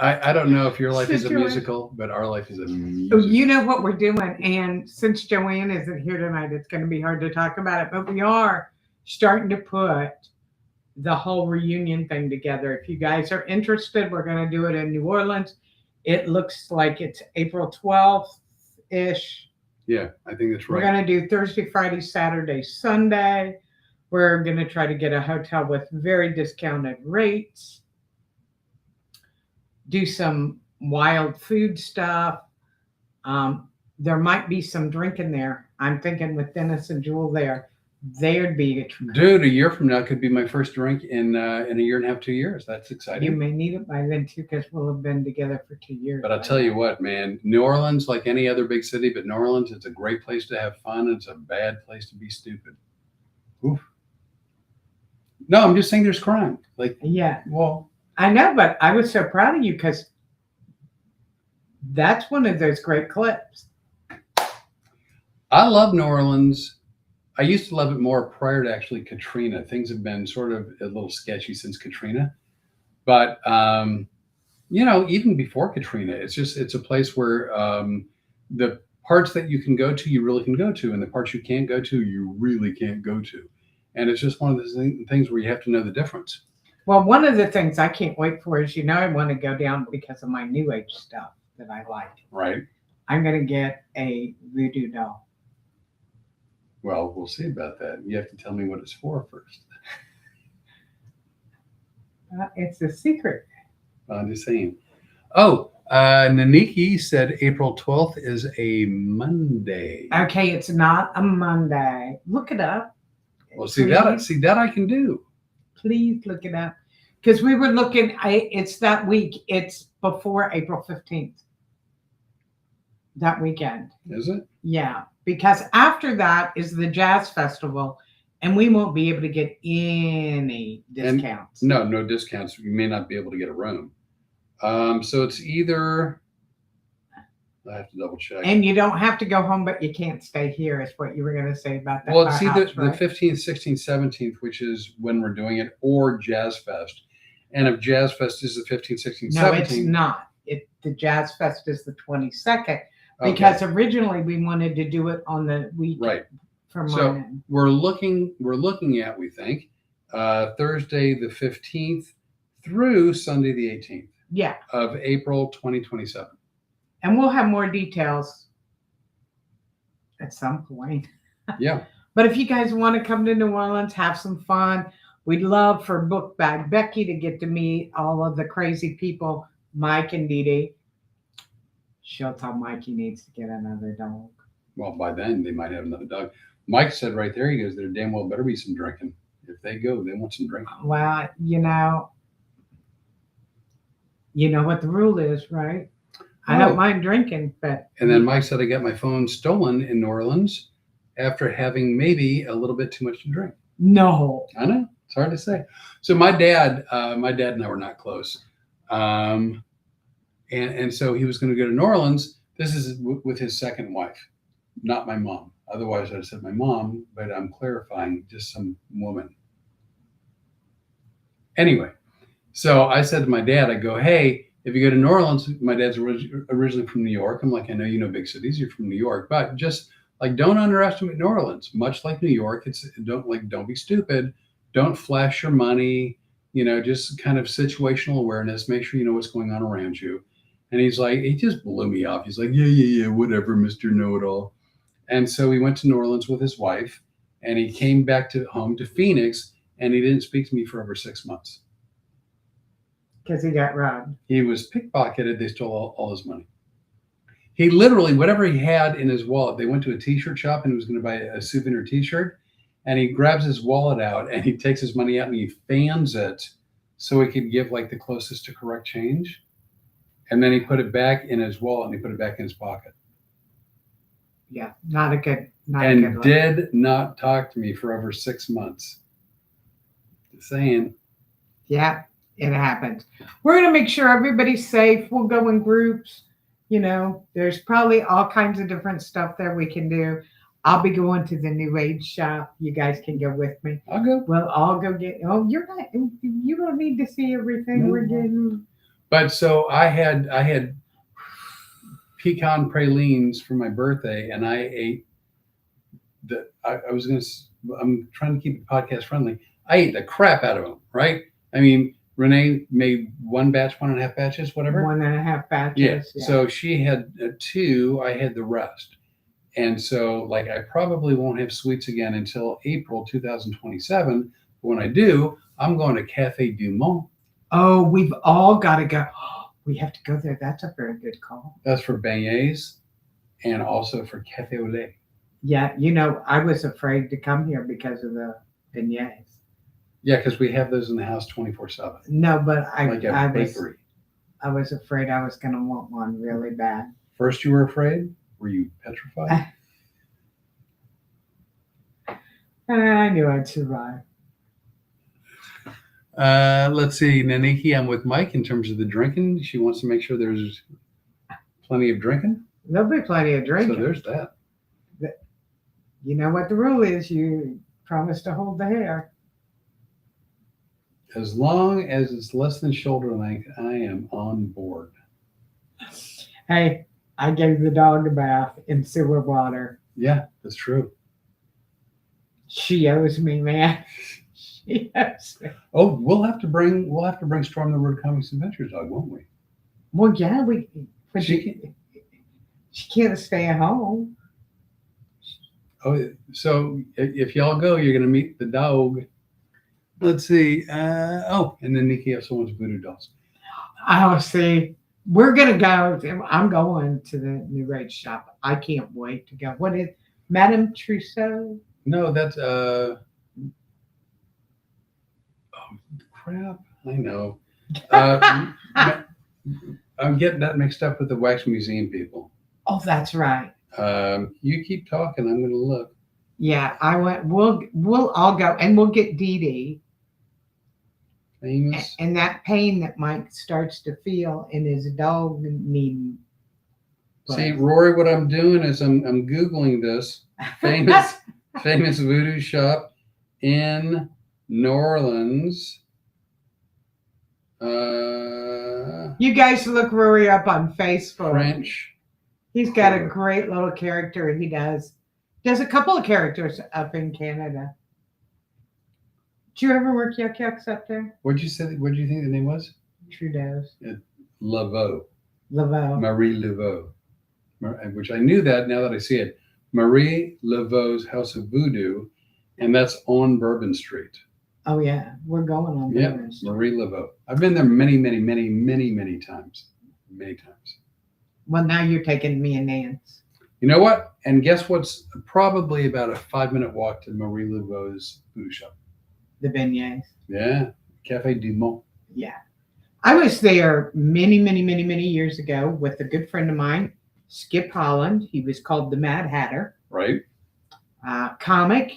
I don't know if your life is a musical, but our life is a musical. You know what we're doing, and since Joanne isn't here tonight, it's going to be hard to talk about it, but we are starting to put the whole reunion thing together. If you guys are interested, we're going to do it in New Orleans. It looks like it's April 12th-ish. Yeah, I think that's right. We're going to do Thursday, Friday, Saturday, Sunday. We're going to try to get a hotel with very discounted rates. Do some wild food stuff. There might be some drinking there. I'm thinking with Dennis and Jewel there, there'd be a treat. Dude, a year from now could be my first drink in a year and a half, 2 years. That's You exciting. may need it by then too, because we'll have been together for 2 years. But I'll by tell you then. what, man, New Orleans, like any other big city, but New Orleans, it's a great place to have fun. It's a bad place to be stupid. Oof. No, I'm just saying there's crime. Like, Yeah, well, I know, but I was so proud of you because that's one of those great clips. I love New Orleans. I used to love it more prior to actually Katrina. Things have been sort of a little sketchy since Katrina. But, even before Katrina, it's a place where the parts that you can go to, you really can go to. And the parts you can't go to, you really can't go to. And it's just one of those things where you have to know the difference. Well, one of the things I can't wait for is, I want to go down because of my New Age stuff that I like. Right. I'm going to get a voodoo doll. Well, we'll see about that. You have to tell me what it's for first. It's a secret. I'm just saying. Oh, Naniki said April 12th is a Monday. Okay, it's not a Monday. Look it up. Well, see that I can do. Please look it up. Because we were looking, it's that week. It's before April 15th. That weekend. Is it? Yeah. Because after that is the Jazz Festival, and we won't be able to get any discounts. No discounts. You may not be able to get a room. So it's either, I have to double check. And you don't have to go home, but you can't stay here, is what you were going to say about that. Well, it's either house, right? the 15th, 16th, 17th, which is when we're doing it, or Jazz Fest. And if Jazz Fest is the 15th, 16th, 17th. No, it's not. The Jazz Fest is the 22nd. Because originally we wanted to do it on the week right. from So mine. we're looking at, we think, Thursday the 15th through Sunday the 18th. Yeah. Of April 2027. And we'll have more details at some point. Yeah. But if you guys want to come to New Orleans, have some fun. We'd love for Book Bag Becky to get to meet all of the crazy people, Mike and Dee Dee. She'll tell Mike he needs to get another dog. Well, by then they might have another dog. Mike said right there, he goes, there damn well better be some drinking. If they go, they want some drinking. Well, you know what the rule is, right? I don't mind drinking, but... And then Mike said I got my phone stolen in New Orleans after having maybe a little bit too much to drink. No. I know. It's hard to say. So my dad and I were not close. And so he was going to go to New Orleans. This is with his second wife, not my mom. Otherwise, I'd have said my mom, but I'm clarifying, just some woman. Anyway, so I said to my dad, I go, hey, if you go to New Orleans, my dad's originally from New York. I'm like, I know you know big cities, you're from New York, but just like, don't underestimate New Orleans. Much like New York, don't be stupid. Don't flash your money, just kind of situational awareness. Make sure you know what's going on around you. And he just blew me off. He's like, yeah, whatever, Mr. Know-It-All. And so he went to New Orleans with his wife, and he came back home to Phoenix, and he didn't speak to me for over 6 months. Because he got robbed. He was pickpocketed. They stole all his money. He literally, whatever he had in his wallet, they went to a t-shirt shop and he was going to buy a souvenir t-shirt. And he grabs his wallet out and he takes his money out and he fans it so he could give like the closest to correct change. And then he put it back in his wallet and he put it back in his pocket. Yeah, not a good and did not talk to me for over 6 months. Just saying. Yeah, it happens. We're going to make sure everybody's safe. We'll go in groups. There's probably all kinds of different stuff that we can do. I'll be going to the New Age shop. You guys can go with me. I'll go. We'll all go get. Oh, you don't need to see everything we're getting. But so I had pecan pralines for my birthday, and I ate I'm trying to keep it podcast friendly. I ate the crap out of them, right? I mean, Renee made 1 batch, 1.5 batches, whatever. 1.5 batches. Yeah. So she had 2, I had the rest. And so I probably won't have sweets again until April 2027. But when I do, I'm going to Cafe Du Monde. Oh, we've all got to go. We have to go there. That's a very good call. That's for beignets. and also for cafe au lait. Yeah, I was afraid to come here because of the beignets. Yeah, because we have those in the house 24/7, No, but like a bakery. I was afraid I was going to want one really bad. First, you were afraid. Were you petrified? I knew I'd survive. Let's see, Naniki, I'm with Mike in terms of the drinking. She wants to make sure there's plenty of drinking. There'll be plenty of drinking. So there's that. You know what the rule is. You promise to hold the hair. As long as it's less than shoulder length, I am on board. Hey, I gave the dog a bath in sewer water. Yeah, that's true. She owes me, man. She owes me. Oh, we'll have to bring Storm the Road Comics Adventures dog, won't we? Well, yeah, but She she can't stay at home. Oh, so if y'all go, you're gonna meet the dog. Let's see. And then Nikki also wants voodoo dolls. Oh, see, we're gonna go. I'm going to the New Age shop. I can't wait to go. What is Madame Trousseau? No, that's oh crap. I know. I'm getting that mixed up with the Wax Museum people. Oh, that's right. You keep talking. I'm going to look. Yeah, I went. We'll all go, and we'll get Dee Dee. Famous. And that pain that Mike starts to feel in his dog needing. See, Rory, what I'm doing is I'm Googling this famous voodoo shop in New Orleans. You guys look Rory up on Facebook. French. He's got a great little character. He does a couple of characters up in Canada. Did you ever work Yuck Yucks up there? What'd you say? What did you think the name was? Trudeau's. Laveau. Laveau. Marie Laveau. Which I knew that now that I see it. Marie Laveau's House of Voodoo, and that's on Bourbon Street. Oh yeah, we're going on Bourbon Street. Marie Laveau. I've been there many times. Many times. Well, now you're taking me and Nance. You know what? And guess what's probably about a 5-minute walk to Marie Laveau's voodoo shop? The beignets. Yeah, Cafe du Mont. Yeah, I was there many years ago with a good friend of mine, Skip Holland. He was called the Mad Hatter. Right. Comic,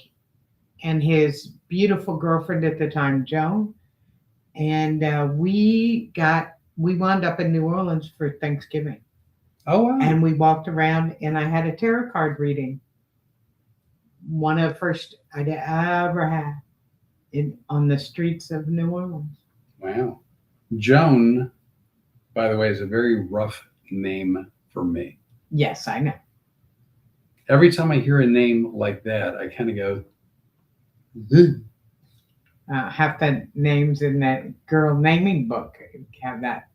and his beautiful girlfriend at the time, Joan. And we wound up in New Orleans for Thanksgiving. Oh, wow. And we walked around, and I had a tarot card reading. One of the first I'd ever had on the streets of New Orleans. Wow. Joan, by the way, is a very rough name for me. Yes, I know. Every time I hear a name like that, I kind of go, half the names in that girl naming book have that.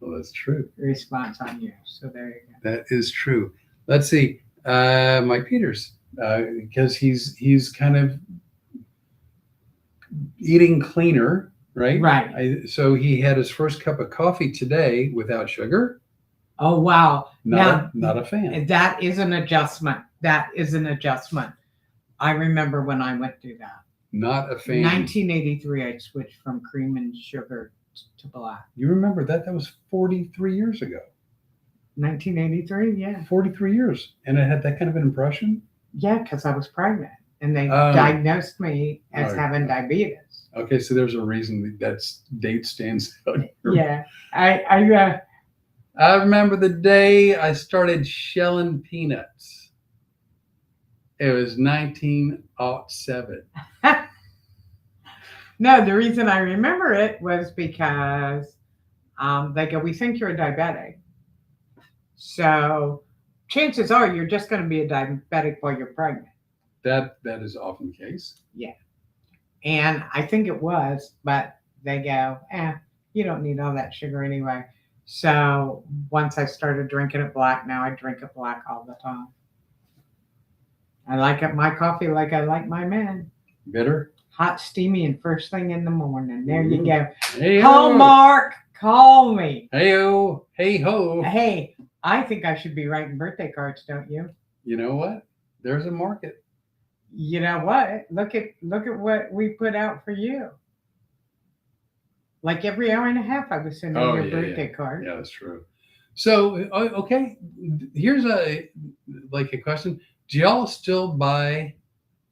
Well, that's true. Response on you. So there you go. That is true. Let's see. Mike Peters, because he's kind of eating cleaner, right? Right. So he had his first cup of coffee today without sugar. Oh, wow. Not a fan. That is an adjustment. I remember when I went through that. Not a fan. 1983, I switched from cream and sugar to black. You remember that? That was 43 years ago. 1983, yeah. 43 years. And it had that kind of an impression? Yeah, because I was pregnant. And they diagnosed me as having diabetes. Okay, so there's a reason that date stands out. Yeah. I remember the day I started shelling peanuts. It was 1907. No, the reason I remember it was because they go, we think you're a diabetic. So chances are you're just going to be a diabetic while you're pregnant. That is often the case. Yeah. And I think it was, but they go, you don't need all that sugar anyway. So once I started drinking it black, now I drink it black all the time. I like my coffee like I like my men. Bitter? Hot, steamy, and first thing in the morning. There you go. Hey-o. Call Mark. Call me. Hey-o. Hey-ho. Hey, I think I should be writing birthday cards, don't you? You know what? There's a market. You know what? Look at what we put out for you. Like every hour and a half, I was sending you a birthday card. Yeah, that's true. So, okay, here's a question. Do y'all still buy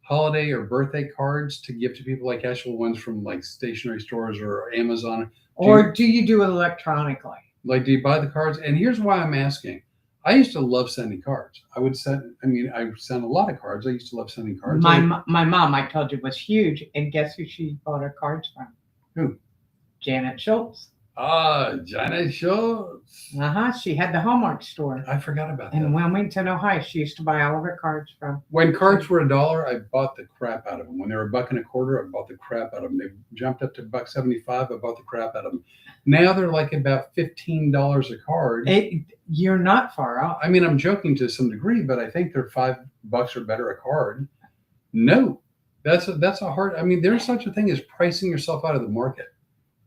holiday or birthday cards to give to people, like actual ones from like stationery stores or Amazon? Do you do it electronically? Like, do you buy the cards? And here's why I'm asking. I used to love sending cards. I sent a lot of cards. I used to love sending cards. My mom, I told you, was huge. And guess who she bought her cards from? Who? Janet Schultz. Janet Schultz. She had the Hallmark store I forgot about that. in Wilmington, Ohio. She used to buy all of her cards from. When cards were $1, I bought the crap out of them. When they were $1.25, I bought the crap out of them. They jumped up to $1.75. I bought the crap out of them. Now they're like about $15 a card. You're not far off. I mean, I'm joking to some degree, but I think they're $5 or better a card. No, that's a hard. I mean, there's such a thing as pricing yourself out of the market.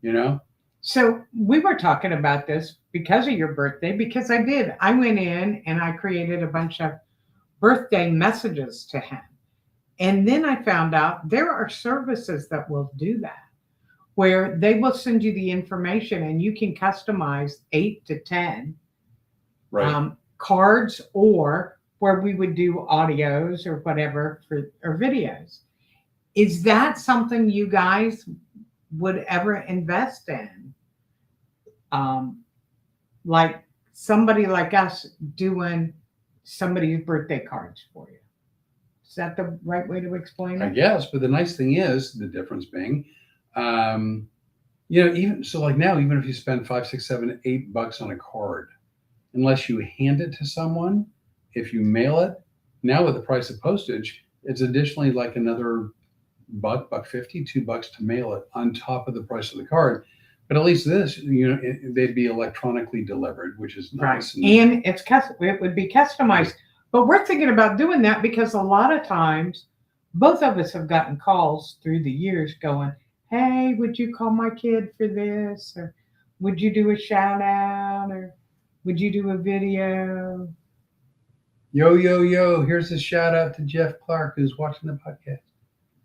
You know. So we were talking about this because of your birthday, because I did. I went in and I created a bunch of birthday messages to him. And then I found out there are services that will do that, where they will send you the information and you can customize 8 to 10 cards, or where we would do audios or whatever or videos. Is that something you guys would ever invest in? Like somebody like us doing somebody's birthday cards for you. Is that the right way to explain it? I guess, but the nice thing is, the difference being, even so, like now, even if you spend $5, $6, $7, $8 on a card, unless you hand it to someone, if you mail it, now with the price of postage, it's additionally like another $1.50, $2 to mail it on top of the price of the card. But at least this, they'd be electronically delivered, which is nice. Right. And it would be customized. But we're thinking about doing that because a lot of times, both of us have gotten calls through the years going, hey, would you call my kid for this? Or would you do a shout out? Or would you do a video? Yo, here's a shout out to Jeff Clark, who's watching the podcast.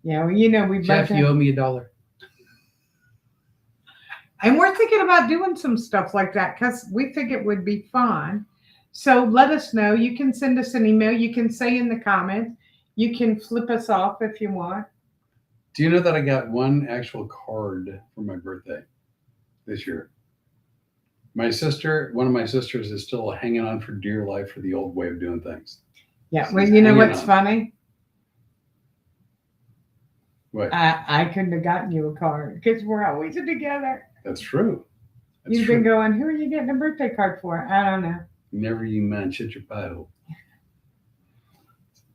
Yeah, well, Jeff, you owe me $1. And we're thinking about doing some stuff like that because we think it would be fun. So let us know. You can send us an email. You can say in the comments. You can flip us off if you want. Do you know that I got one actual card for my birthday this year? One of my sisters is still hanging on for dear life for the old way of doing things. Yeah, well, you know what's funny? What? I couldn't have gotten you a card because we're always together. That's true. You've been going, who are you getting a birthday card for? I don't know. Never you mind, shut your pie hole.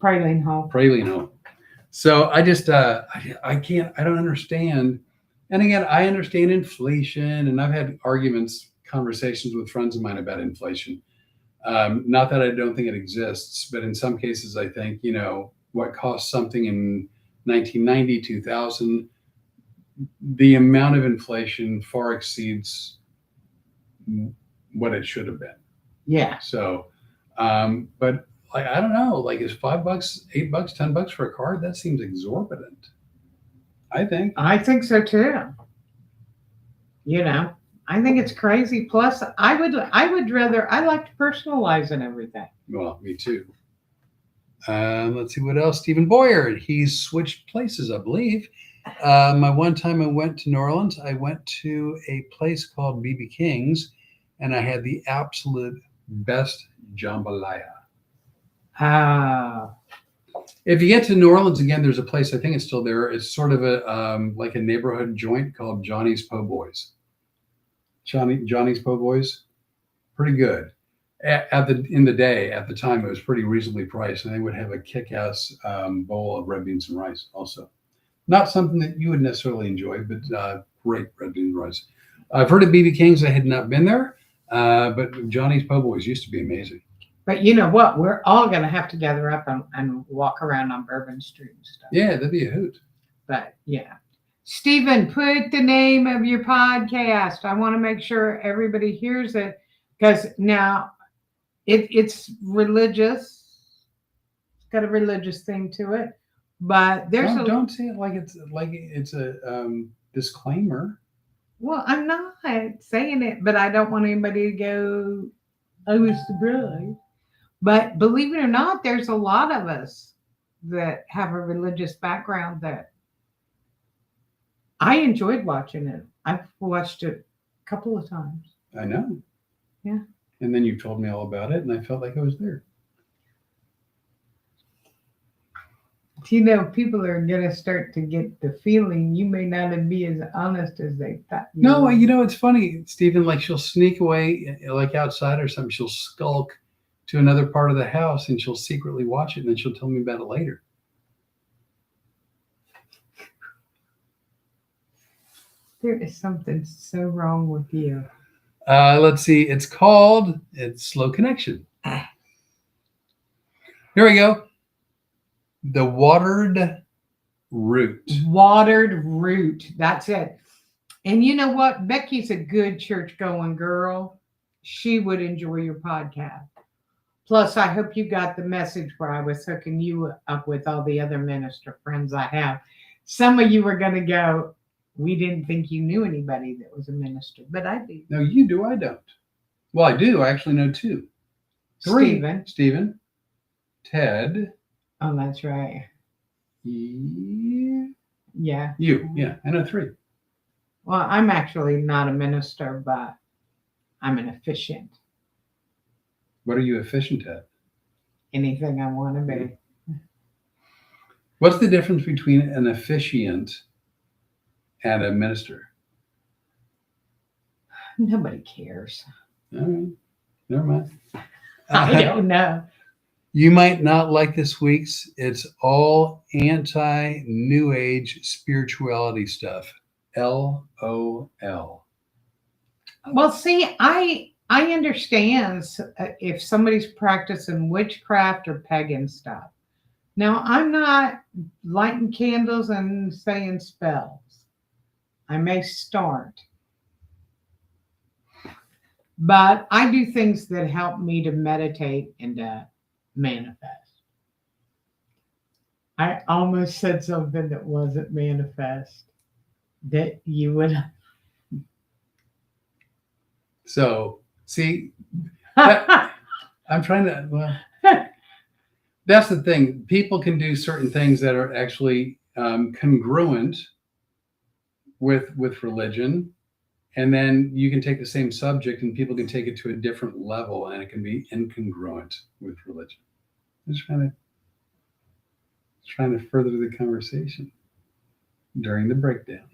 Praline hole. Praline hole. So I just, I don't understand. And again, I understand inflation, and I've had conversations with friends of mine about inflation. Not that I don't think it exists, but in some cases, I think, what cost something in 1990, 2000, the amount of inflation far exceeds what it should have been. Yeah. So, but I don't know, like is $5, $8, $10 for a card? That seems exorbitant. I think so too. I think it's crazy. Plus, I would rather, I like to personalize and everything. Well, me too. Let's see what else. Stephen Boyer, he's switched places, I believe. My one time I went to New Orleans, I went to a place called BB King's, and I had the absolute best jambalaya. If you get to New Orleans again, there's a place, I think it's still there. It's sort of a like a neighborhood joint called Johnny's Po' Boys. Johnny's Po' Boys, pretty good. At the time, it was pretty reasonably priced, and they would have a kick-ass bowl of red beans and rice also. Not something that you would necessarily enjoy, but great red beans and rice. I've heard of BB King's. I had not been there, but Johnny's Po' Boys used to be amazing. But you know what? We're all going to have to gather up and walk around on Bourbon Street and stuff. Yeah, that'd be a hoot. But yeah. Stephen, put the name of your podcast. I want to make sure everybody hears it, because now It's religious. It's got a religious thing to it, but there's Don't say it like it's a disclaimer. well, I'm not saying it, but I don't want anybody to go, I was the bride. But believe it or not, there's a lot of us that have a religious background that I enjoyed watching it. I've watched it a couple of times. I know. Yeah. And then you told me all about it, and I felt like I was there. You know, people are going to start to get the feeling you may not be as honest as they thought. No, were. you know, it's funny, Stephen, like she'll sneak away, like outside or something. She'll skulk to another part of the house and she'll secretly watch it and then she'll tell me about it later. There is something so wrong with you. Let's see. It's Slow Connection. Here we go. The watered root. Watered root. That's it. And you know what? Becky's a good church going girl. She would enjoy your podcast. Plus, I hope you got the message where I was hooking you up with all the other minister friends I have. Some of you were going to go, we didn't think you knew anybody that was a minister, but I do. No, you do. I don't. Well, I do. I actually know two. Three. Stephen. Ted. Oh, that's right. Yeah. Yeah. You. Yeah. I know three. Well, I'm actually not a minister, but I'm an officiant. What are you efficient at? Anything I want to be. What's the difference between an officiant and a minister? Nobody cares. All right. Never mind. I don't know. You might not like this week's. It's all anti-New Age spirituality stuff. LOL. Well, see, I understand if somebody's practicing witchcraft or pagan stuff. Now, I'm not lighting candles and saying spells. I may start. But I do things that help me to meditate and to manifest. I almost said something that wasn't manifest. That you would. So, see, I'm trying to, well, that's the thing. People can do certain things that are actually congruent with religion. And then you can take the same subject and people can take it to a different level and it can be incongruent with religion. I'm just trying to further the conversation during the breakdown.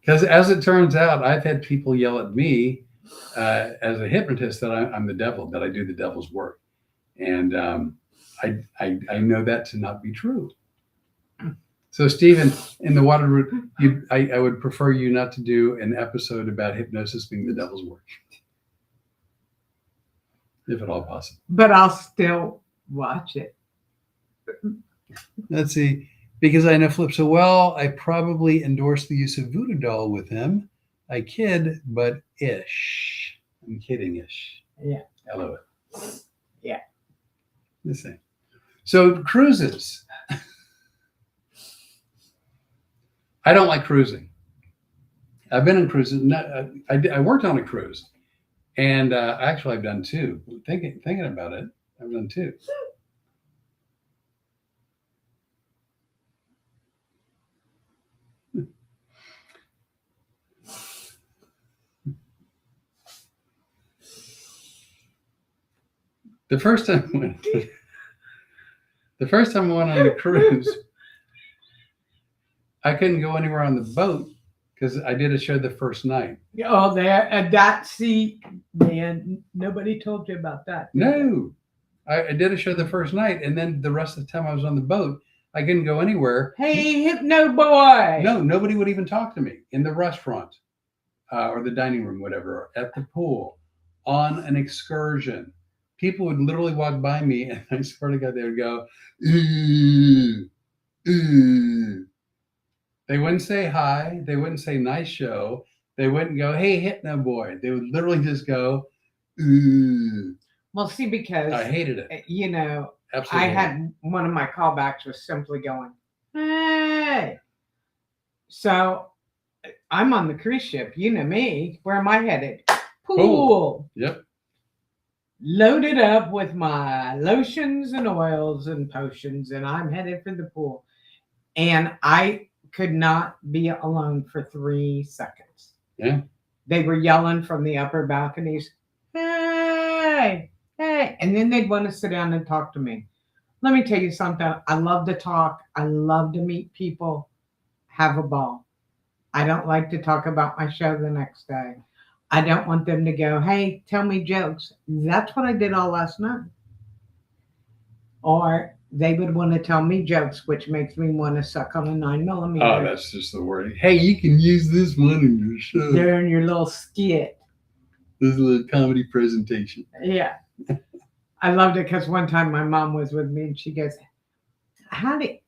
Because as it turns out, I've had people yell at me as a hypnotist that I'm the devil, that I do the devil's work. And I know that to not be true. So, Stephen, in the water root, I would prefer you not to do an episode about hypnosis being the devil's work, if at all possible. But I'll still watch it. Let's see. Because I know Flip so well, I probably endorse the use of voodoo doll with him. I kid, but ish. I'm kidding-ish. Yeah. I love it. Yeah. The same. So cruises. I don't like cruising. I've been on cruises. I worked on a cruise, and actually I've done two. Thinking about it, I've done two. The first time I went on a cruise, I couldn't go anywhere on the boat because I did a show the first night. Oh, that seat, man. Nobody told you about that. No, I did a show the first night, and then the rest of the time I was on the boat, I couldn't go anywhere. Hey, Hypno Boy. No, nobody would even talk to me in the restaurant or the dining room, whatever, at the pool, on an excursion. People would literally walk by me, and I swear to God, they would go, ooh, ooh. They wouldn't say hi. They wouldn't say nice show. They wouldn't go, hey, Hypno boy. They would literally just go, ooh. Well, see, because I hated it. you know, Absolutely. I had one of my callbacks was simply going, hey. So I'm on the cruise ship. You know me. Where am I headed? Pool. Yep. Loaded up with my lotions and oils and potions, and I'm headed for the pool. And I could not be alone for 3 seconds. Yeah. They were yelling from the upper balconies, hey, hey. And then they'd want to sit down and talk to me. Let me tell you something. I love to talk. I love to meet people, have a ball. I don't like to talk about my show the next day. I don't want them to go, hey, tell me jokes. That's what I did all last night. Or they would want to tell me jokes, which makes me want to suck on a 9mm. Oh, that's just the word. Hey, you can use this one in your show. During your little skit. This little comedy presentation. Yeah. I loved it because one time my mom was with me and she goes, how do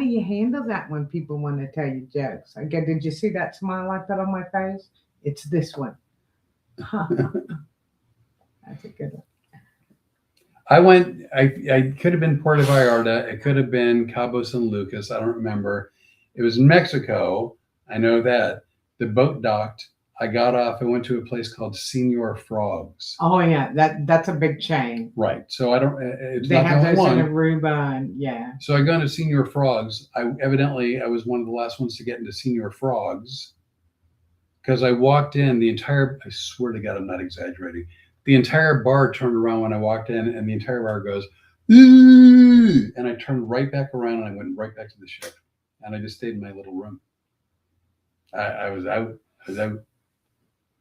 you handle that when people want to tell you jokes? I go, did you see that smile I put on my face? It's this one. That's a good one. I could have been Puerto Vallarta. It could have been Cabo San Lucas. I don't remember. It was in Mexico. I know that. The boat docked. I got off. I went to a place called Senor Frogs. Oh yeah, that's a big chain. Right. So I don't. It's They not have the only those one. in Aruba, and yeah. So I got into Senor Frogs. I was one of the last ones to get into Senor Frogs because I walked in. I swear to God, I'm not exaggerating. The entire bar turned around when I walked in, and the entire bar goes, ooh! And I turned right back around and I went right back to the ship, and I just stayed in my little room. I was out.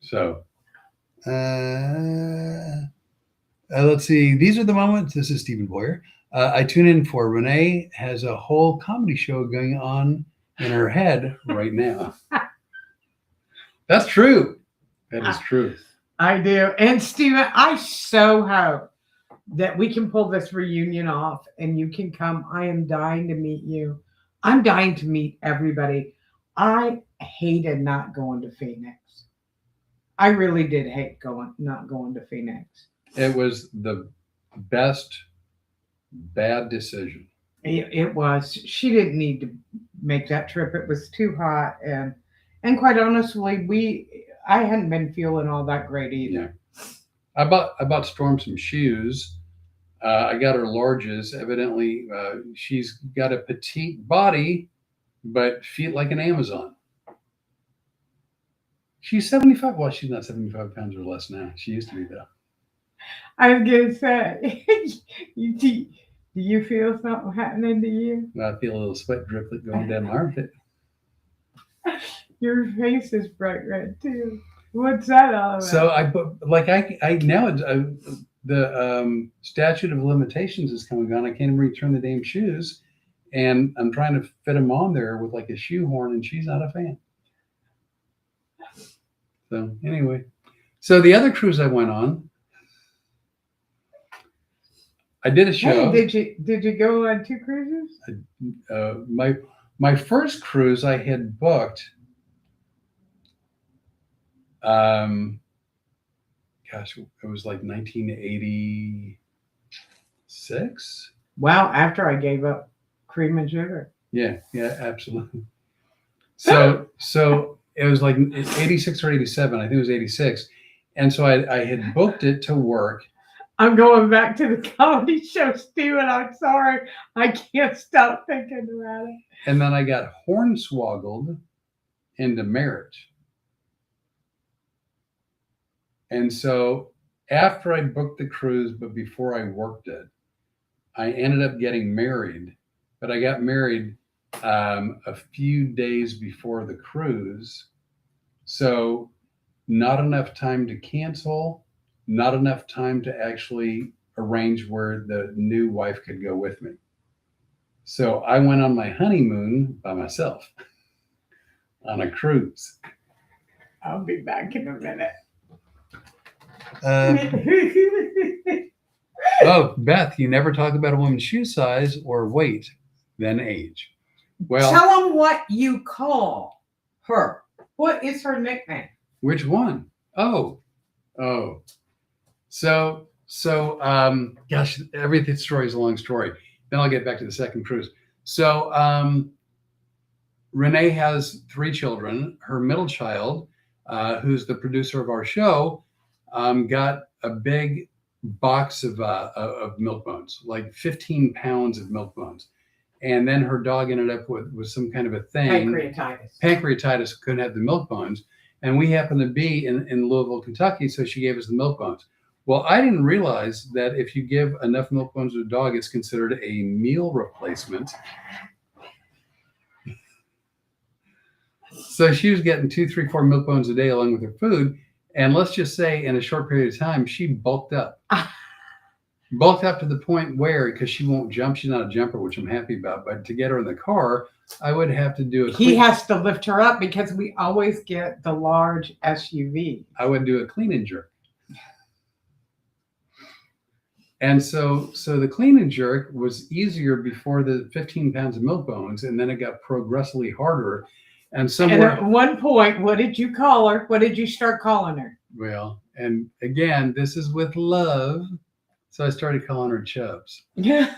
So, let's see. These are the moments. This is Stephen Boyer. I tune in for Renee has a whole comedy show going on in her head right now. That's true. That is true. I do. And Steven, I so hope that we can pull this reunion off and you can come. I am dying to meet you. I'm dying to meet everybody. I hated not going to Phoenix. I really did hate not going to Phoenix. It was the best bad decision. It was. She didn't need to make that trip. It was too hot, and quite honestly, I hadn't been feeling all that great either. Yeah. I bought Storm some shoes. I got her larges. Evidently, she's got a petite body, but feet like an Amazon. She's 75. Well, she's not 75 pounds or less now. She used to be though. I was gonna say, do you feel something happening to you? I feel a little sweat driplet going down my armpit. Your face is bright red too. What's that all about? So the statute of limitations is coming on. I can't even return the damn shoes, and I'm trying to fit them on there with like a shoehorn, and she's not a fan. So anyway, so the other cruise I went on, I did a show. Hey, did you go on 2 cruises? My first cruise I had booked. Gosh, it was like 1986. Wow, after I gave up cream and sugar. Yeah, absolutely. So it was like 86 or 87. I think it was 86. And so I had booked it to work. I'm going back to the comedy show, Steven. I'm sorry. I can't stop thinking about it. And then I got hornswoggled into marriage. And so after I booked the cruise, but before I worked it, I ended up getting married. But I got married a few days before the cruise. So not enough time to cancel, not enough time to actually arrange where the new wife could go with me. So I went on my honeymoon by myself on a cruise. I'll be back in a minute. Oh, Beth, you never talk about a woman's shoe size or weight, then age. Well, tell them what you call her. What is her nickname? which one? Oh. So, gosh, every story is a long story. Then I'll get back to the second cruise. So, Renee has 3 children. Her middle child, who's the producer of our show, got a big box of milk bones, like 15 pounds of milk bones. And then her dog ended up with some kind of a thing. Pancreatitis, couldn't have the milk bones. And we happened to be in Louisville, Kentucky, so she gave us the milk bones. Well, I didn't realize that if you give enough milk bones to a dog, it's considered a meal replacement. So she was getting 2, 3, 4 milk bones a day along with her food. And let's just say in a short period of time, she bulked up. Bulked up to the point where, because she won't jump, she's not a jumper, which I'm happy about. But to get her in the car, I would have to do He has to lift her up because we always get the large SUV. I would do a clean and jerk. And so the clean and jerk was easier before the 15 pounds of milk bones, and then it got progressively harder. And at one point, what did you call her? What did you start calling her? Well, and again, this is with love. So I started calling her Chubs. Yeah.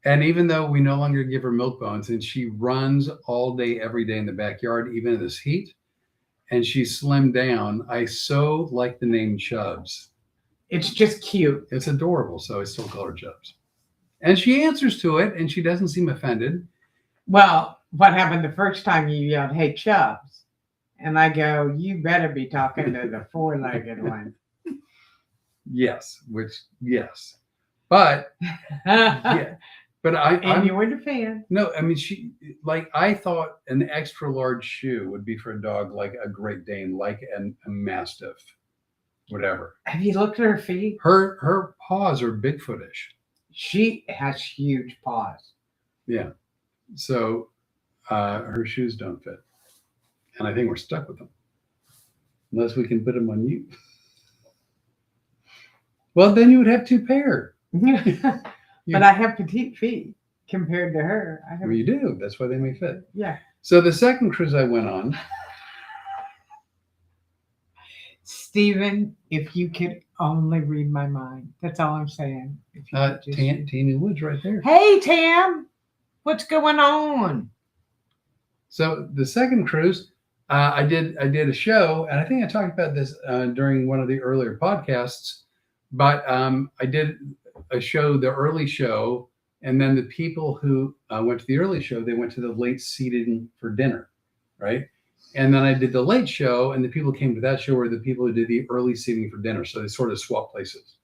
And even though we no longer give her milk bones, and she runs all day, every day in the backyard, even in this heat, and she's slimmed down, I so like the name Chubs. It's just cute. It's adorable, so I still call her Chubs. And she answers to it, and she doesn't seem offended. Well, what happened the first time you yelled, "Hey, Chubs," and I go, "You better be talking to the 4-legged one." Yes, but yeah, but I'm you were the fan. No, I mean I thought an extra large shoe would be for a dog like a Great Dane, like a Mastiff, whatever. Have you looked at her feet? Her paws are Bigfootish. She has huge paws. Yeah. So her shoes don't fit. And I think we're stuck with them. Unless we can put them on you. Well, then you would have 2 pair. But I have petite feet compared to her. Well, you do. That's why they may fit. Yeah. So the second cruise I went on. Stephen, if you could only read my mind. That's all I'm saying. Tammy Woods right there. Hey, Tam. What's going on? So the second cruise, I did a show, and I think I talked about this during one of the earlier podcasts, but I did a show, the early show, and then the people who went to the early show, they went to the late seating for dinner, right? And then I did the late show, and the people who came to that show were the people who did the early seating for dinner. So they sort of swapped places.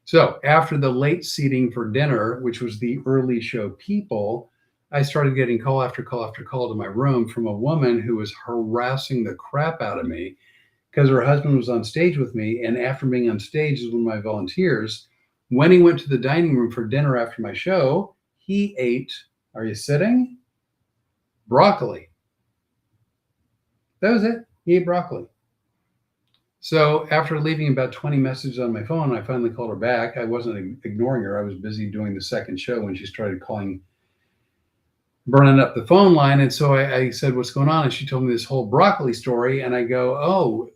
So after the late seating for dinner, which was the early show people, I started getting call after call after call to my room from a woman who was harassing the crap out of me because her husband was on stage with me. And after being on stage as one of my volunteers, when he went to the dining room for dinner after my show, he ate, are you sitting? Broccoli. That was it. He ate broccoli. So after leaving about 20 messages on my phone, I finally called her back. I wasn't ignoring her. I was busy doing the second show when she started calling, burning up the phone line. And so I said, what's going on? And she told me this whole broccoli story. And I go, oh,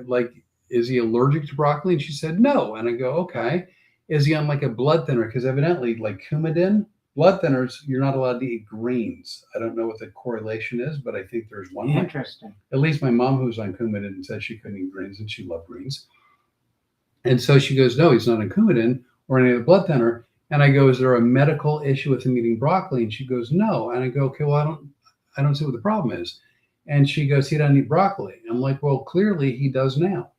like, is he allergic to broccoli? And she said, no. And I go, okay. Is he on like a blood thinner? Because evidently, like Coumadin, blood thinners, you're not allowed to eat greens. I don't know what the correlation is, but I think there's one. Interesting. At least my mom, who's on Coumadin, said she couldn't eat greens, and she loved greens. And so she goes, no, he's not on Coumadin or any other blood thinner. And I go, is there a medical issue with him eating broccoli? And she goes, no. And I go, okay, well, I don't see what the problem is. And she goes, he doesn't eat broccoli. I'm like, well, clearly he does now.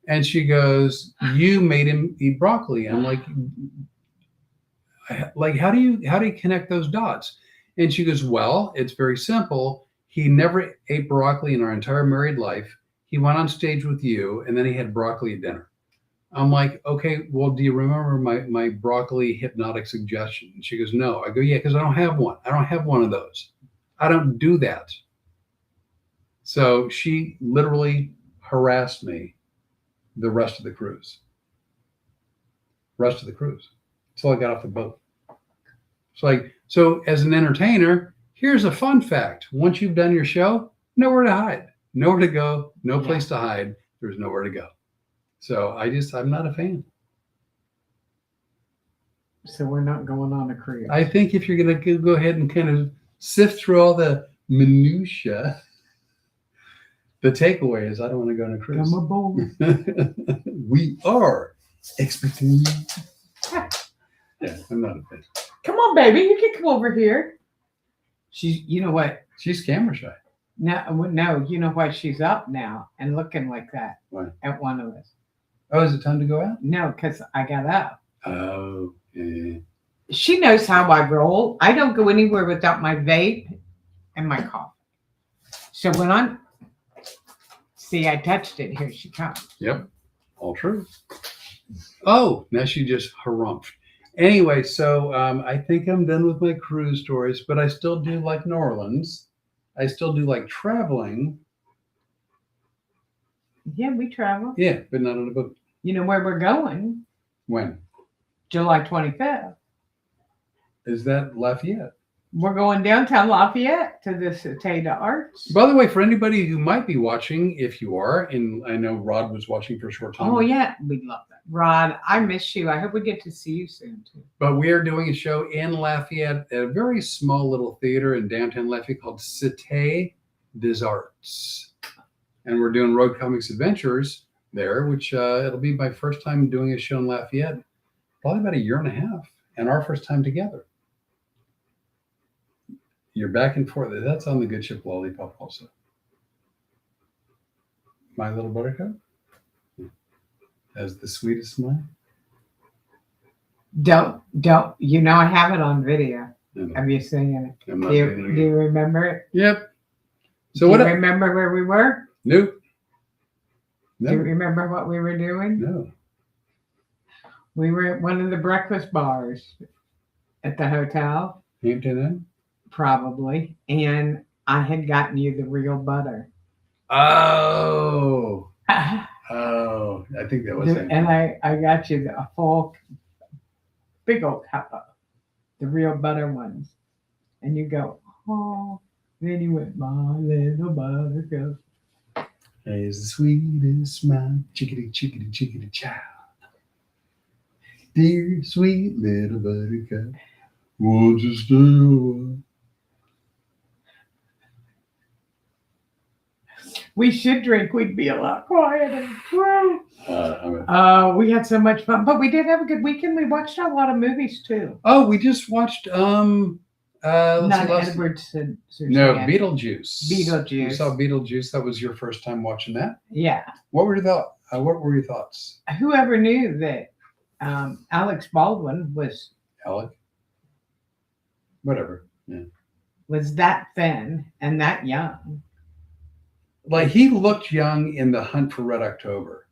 And she goes, you made him eat broccoli. I'm like, how do you connect those dots? And she goes, well, it's very simple. He never ate broccoli in our entire married life. He went on stage with you, and then he had broccoli at dinner. I'm like, okay, well, do you remember my broccoli hypnotic suggestion? And she goes, no. I go, yeah, because I don't have one. I don't have one of those. I don't do that. So she literally harassed me the rest of the cruise. until I got off the boat. It's like, so as an entertainer, here's a fun fact. Once you've done your show, nowhere to hide, nowhere to go, no place to hide. There's nowhere to go. So I'm not a fan. So we're not going on a cruise. I think if you're going to go ahead and kind of sift through all the minutia, the takeaway is I don't want to go on a cruise. Come aboard. We are expecting you. Yeah, I'm not a fan. Come on, baby. You can come over here. You know what? She's camera shy. No, you know why she's up now and looking like that Why? at one of us. Oh, is it time to go out? No, because I got up. Oh, yeah. She knows how I roll. I don't go anywhere without my vape and my coffee. So when I touched it. Here she comes. Yep, all true. Oh, now she just harumphed. Anyway, so I think I'm done with my cruise stories, but I still do like New Orleans. I still do like traveling. Yeah, we travel. Yeah, but not on a boat. You know where we're going? When? July 25th. Is that Lafayette? We're going downtown Lafayette to the Cité d'Arts. By the way, for anybody who might be watching, if you are, and I know Rod was watching for a short time. Oh, yeah. We'd love that. Rod, I miss you. I hope we get to see you soon, too. But we are doing a show in Lafayette at a very small little theater in downtown Lafayette called Cité des Arts. And we're doing Road Comics Adventures there, which it'll be my first time doing a show in Lafayette, probably about 1.5 years, and our first time together. You're back and forth. That's on the Good Ship Lollipop also. My Little Buttercup has the sweetest smile. Don't. You know I have it on video. Have you seen it? I'm not Do getting you remember it? Yep. So Do what? you remember where we were? Nope. Do you No. remember what we were doing? No. We were at one of the breakfast bars at the hotel, Hampton Inn. probably, and I had gotten you the real butter. Oh. Oh. I think that was it. And I got you a full, big old cup of the real butter ones. And you go, oh, then you went, my little buttercup. Has the sweetest smile, chickadee, chickadee, chickadee, child. Dear sweet little buttercup, won't you stay a while? We should drink. We'd be a lot quieter. I'm We had so much fun, but we did have a good weekend. We watched a lot of movies too. Oh, we just watched Not Edward no, Scissorhands. Beetlejuice. Beetlejuice. You saw Beetlejuice. That was your first time watching that. Yeah. What were your thoughts? Whoever knew that Alex Baldwin was Alec? Whatever. Yeah. that thin and that young. Like he looked young in The Hunt for Red October.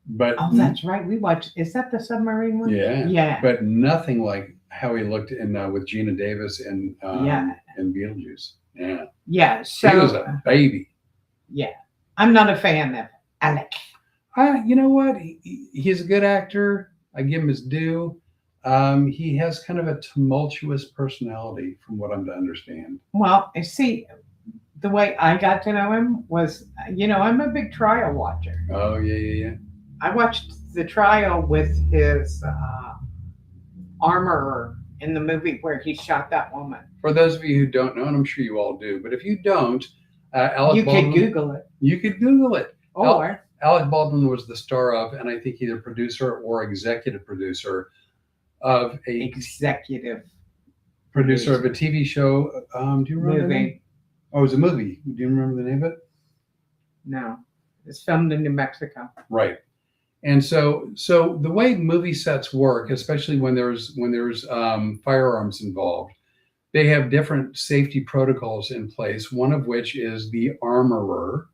But Oh, that's right. We watched. Is that the submarine one? yeah. Yeah. But nothing like how he looked in with Gina Davis and in Beetlejuice. Yeah. Yeah. He So was a baby. yeah, I'm not a fan of Alec. You know what? He's a good actor. I give him his due. He has kind of a tumultuous personality, from what I'm to understand. Well, see, the way I got to know him was, I'm a big trial watcher. Oh yeah. I watched the trial with his armorer in the movie where he shot that woman. For those of you who don't know, and I'm sure you all do, but if you don't, Alec You Baldwin. could Google it. You could Google it. Or Alec Baldwin was the star of, and I think either producer or executive producer of executive producer of a TV show. Do you remember the name? movie. Oh, it was a movie. Do you remember the name of it? No, it's filmed in New Mexico. Right. And so the way movie sets work, especially when there's firearms involved, they have different safety protocols in place. One of which is the armorer.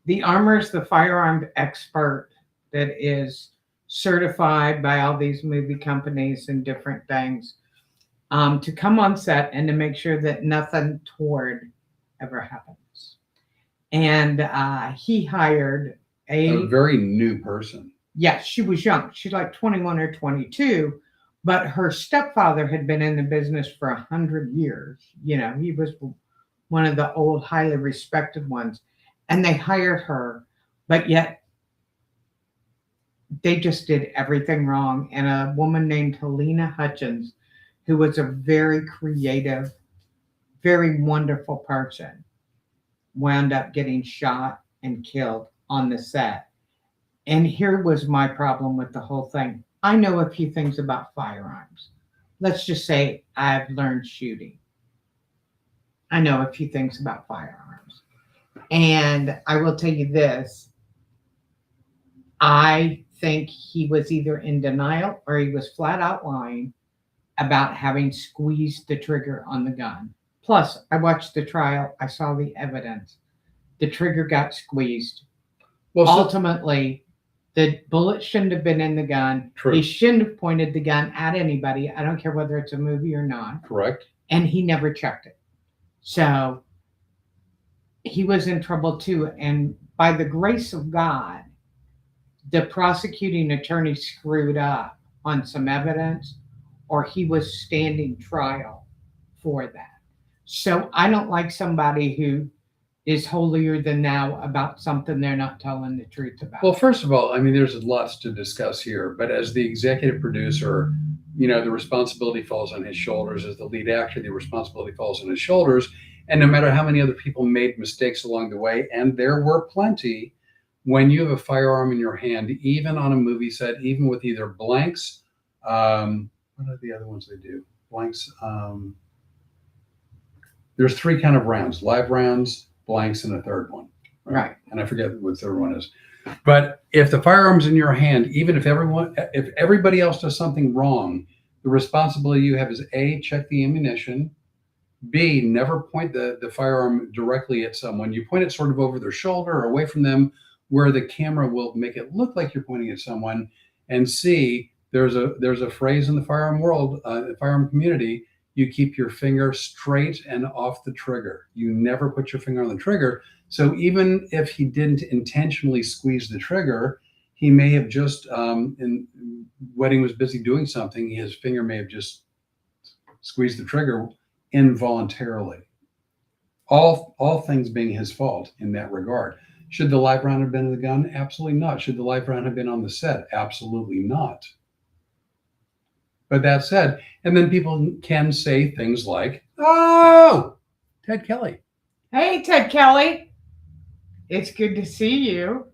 The armorer is the firearm expert that is certified by all these movie companies and different things to come on set and to make sure that nothing toward ever happens. And he hired A very new person. Yes, she was young. She's like 21 or 22, But her stepfather had been in the business for 100 years. He was one of the old, highly respected ones, and they hired her, but yet they just did everything wrong. And a woman named Helena Hutchins, who was a very creative, very wonderful person, wound up getting shot and killed on the set. And here was my problem with the whole thing. I know a few things about firearms. Let's just say I've learned shooting. I know a few things about firearms. And I will tell you this, I think he was either in denial or he was flat out lying about having squeezed the trigger on the gun. Plus, I watched the trial, I saw the evidence. The trigger got squeezed. Well, Ultimately, the bullet shouldn't have been in the gun. True. He shouldn't have pointed the gun at anybody. I don't care whether it's a movie or not. Correct. And he never checked it. So he was in trouble too. And by the grace of God, the prosecuting attorney screwed up on some evidence, or he was standing trial for that. So I don't like somebody who is holier than thou about something they're not telling the truth about. Well, first of all, I mean, there's lots to discuss here, but as the executive producer, the responsibility falls on his shoulders. As the lead actor, the responsibility falls on his shoulders. And no matter how many other people made mistakes along the way, and there were plenty, when you have a firearm in your hand, even on a movie set, even with either blanks, what are the other ones they do? Blanks. There's 3 kind of rounds: live rounds, blanks, and a third one. Right. And I forget what the third one is. But if the firearm's in your hand, even if everybody else does something wrong, the responsibility you have is A, check the ammunition, B, never point the firearm directly at someone. You point it sort of over their shoulder or away from them where the camera will make it look like you're pointing at someone. And C, there's a phrase in the firearm world, the firearm community: you keep your finger straight and off the trigger. You never put your finger on the trigger. So even if he didn't intentionally squeeze the trigger, he may have just, when he was busy doing something, his finger may have just squeezed the trigger involuntarily. All things being his fault in that regard. Should the live round have been in the gun? Absolutely not. Should the live round have been on the set? Absolutely not. But that said, and then people can say things like, "Oh, Ted Kelly." Hey, Ted Kelly. It's good to see you.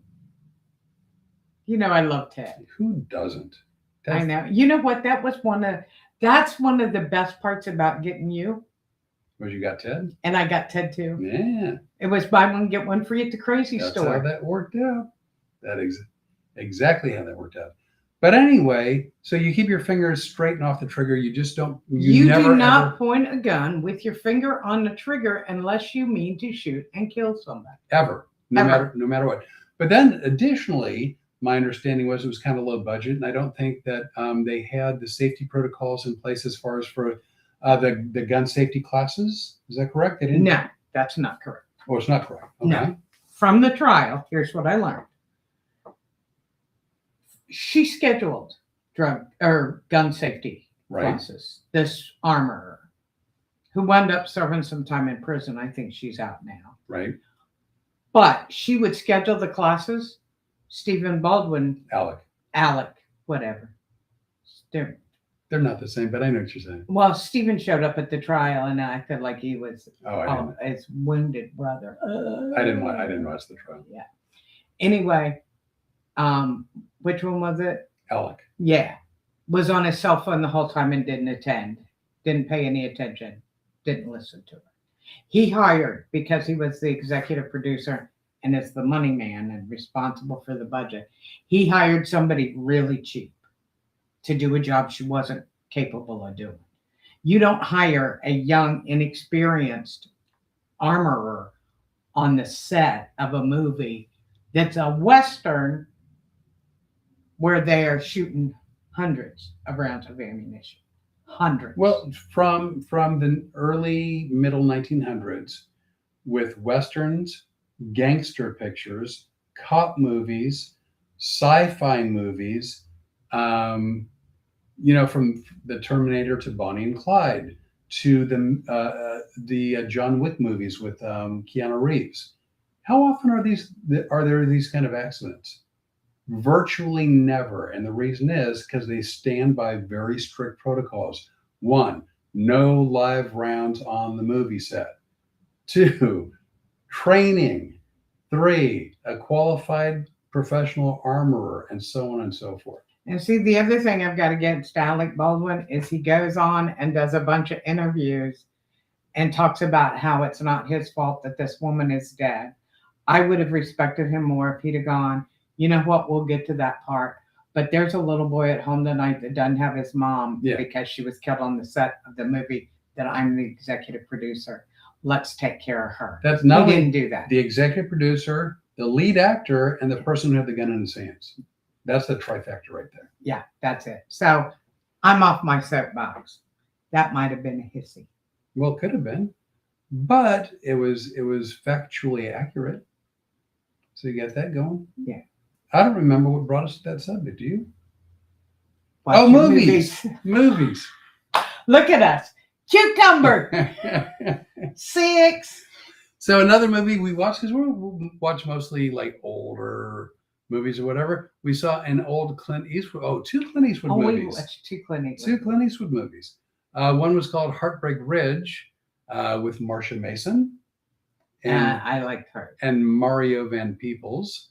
I love Ted. Who doesn't? I know. You know what? That's one of the best parts about getting you. Was you got Ted? And I got Ted too. Yeah. It was buy one, get one free at the Crazy Store. That's how that worked out. That is exactly how that worked out. But anyway, so you keep your fingers straight and off the trigger. You just don't. You do not point a gun with your finger on the trigger unless you mean to shoot and kill somebody. Ever. No matter what. But then additionally, my understanding was it was kind of low budget, and I don't think that they had the safety protocols in place as far as for the gun safety classes. Is that correct? They didn't? No, that's not correct. Oh, it's not correct. Okay. No. From the trial, here's what I learned. She scheduled gun safety classes. This armorer, who wound up serving some time in prison. I think she's out now. Right. But she would schedule the classes. Stephen Baldwin. Alec, whatever. They're not the same, but I know what you're saying. Well, Stephen showed up at the trial and acted like he was his wounded brother. I didn't watch the trial. Yeah. Anyway, which one was it? Alec. Yeah. Was on his cell phone the whole time and didn't attend. Didn't pay any attention. Didn't listen to her. He hired, because he was the executive producer and is the money man and responsible for the budget, he hired somebody really cheap to do a job she wasn't capable of doing. You don't hire a young, inexperienced armorer on the set of a movie that's a Western where they are shooting hundreds of rounds of ammunition. Hundreds. Well, from the early middle 1900s, with Westerns, gangster pictures, cop movies, sci-fi movies, from the Terminator to Bonnie and Clyde to the John Wick movies with Keanu Reeves. How often are there these kind of accidents? Virtually never. And the reason is because they stand by very strict protocols. 1, no live rounds on the movie set. 2, training. 3, a qualified professional armorer, and so on and so forth. And see, the other thing I've got against Alec Baldwin is he goes on and does a bunch of interviews and talks about how it's not his fault that this woman is dead. I would have respected him more if he'd have gone, you know what, we'll get to that part. But there's a little boy at home tonight that doesn't have his mom because she was killed on the set of the movie that I'm the executive producer. Let's take care of her. That's not he didn't do that. The executive producer, the lead actor, and the person who had the gun in his hands. That's the trifecta right there. Yeah, that's it. So I'm off my soapbox. That might have been a hissy. Well, it could have been, but it was factually accurate. So you got that going? Yeah. I don't remember what brought us to that subject. Do you? Watch movies. Movies. Look at us. Cucumber. 6. So another movie we watched, because we watch mostly like older movies or whatever. We saw an old Clint Eastwood. Oh, 2 Clint Eastwood movies. We watched 2 Clint Eastwood. 2 Clint Eastwood movies. One was called Heartbreak Ridge with Marsha Mason. And I liked her. And Mario Van Peebles.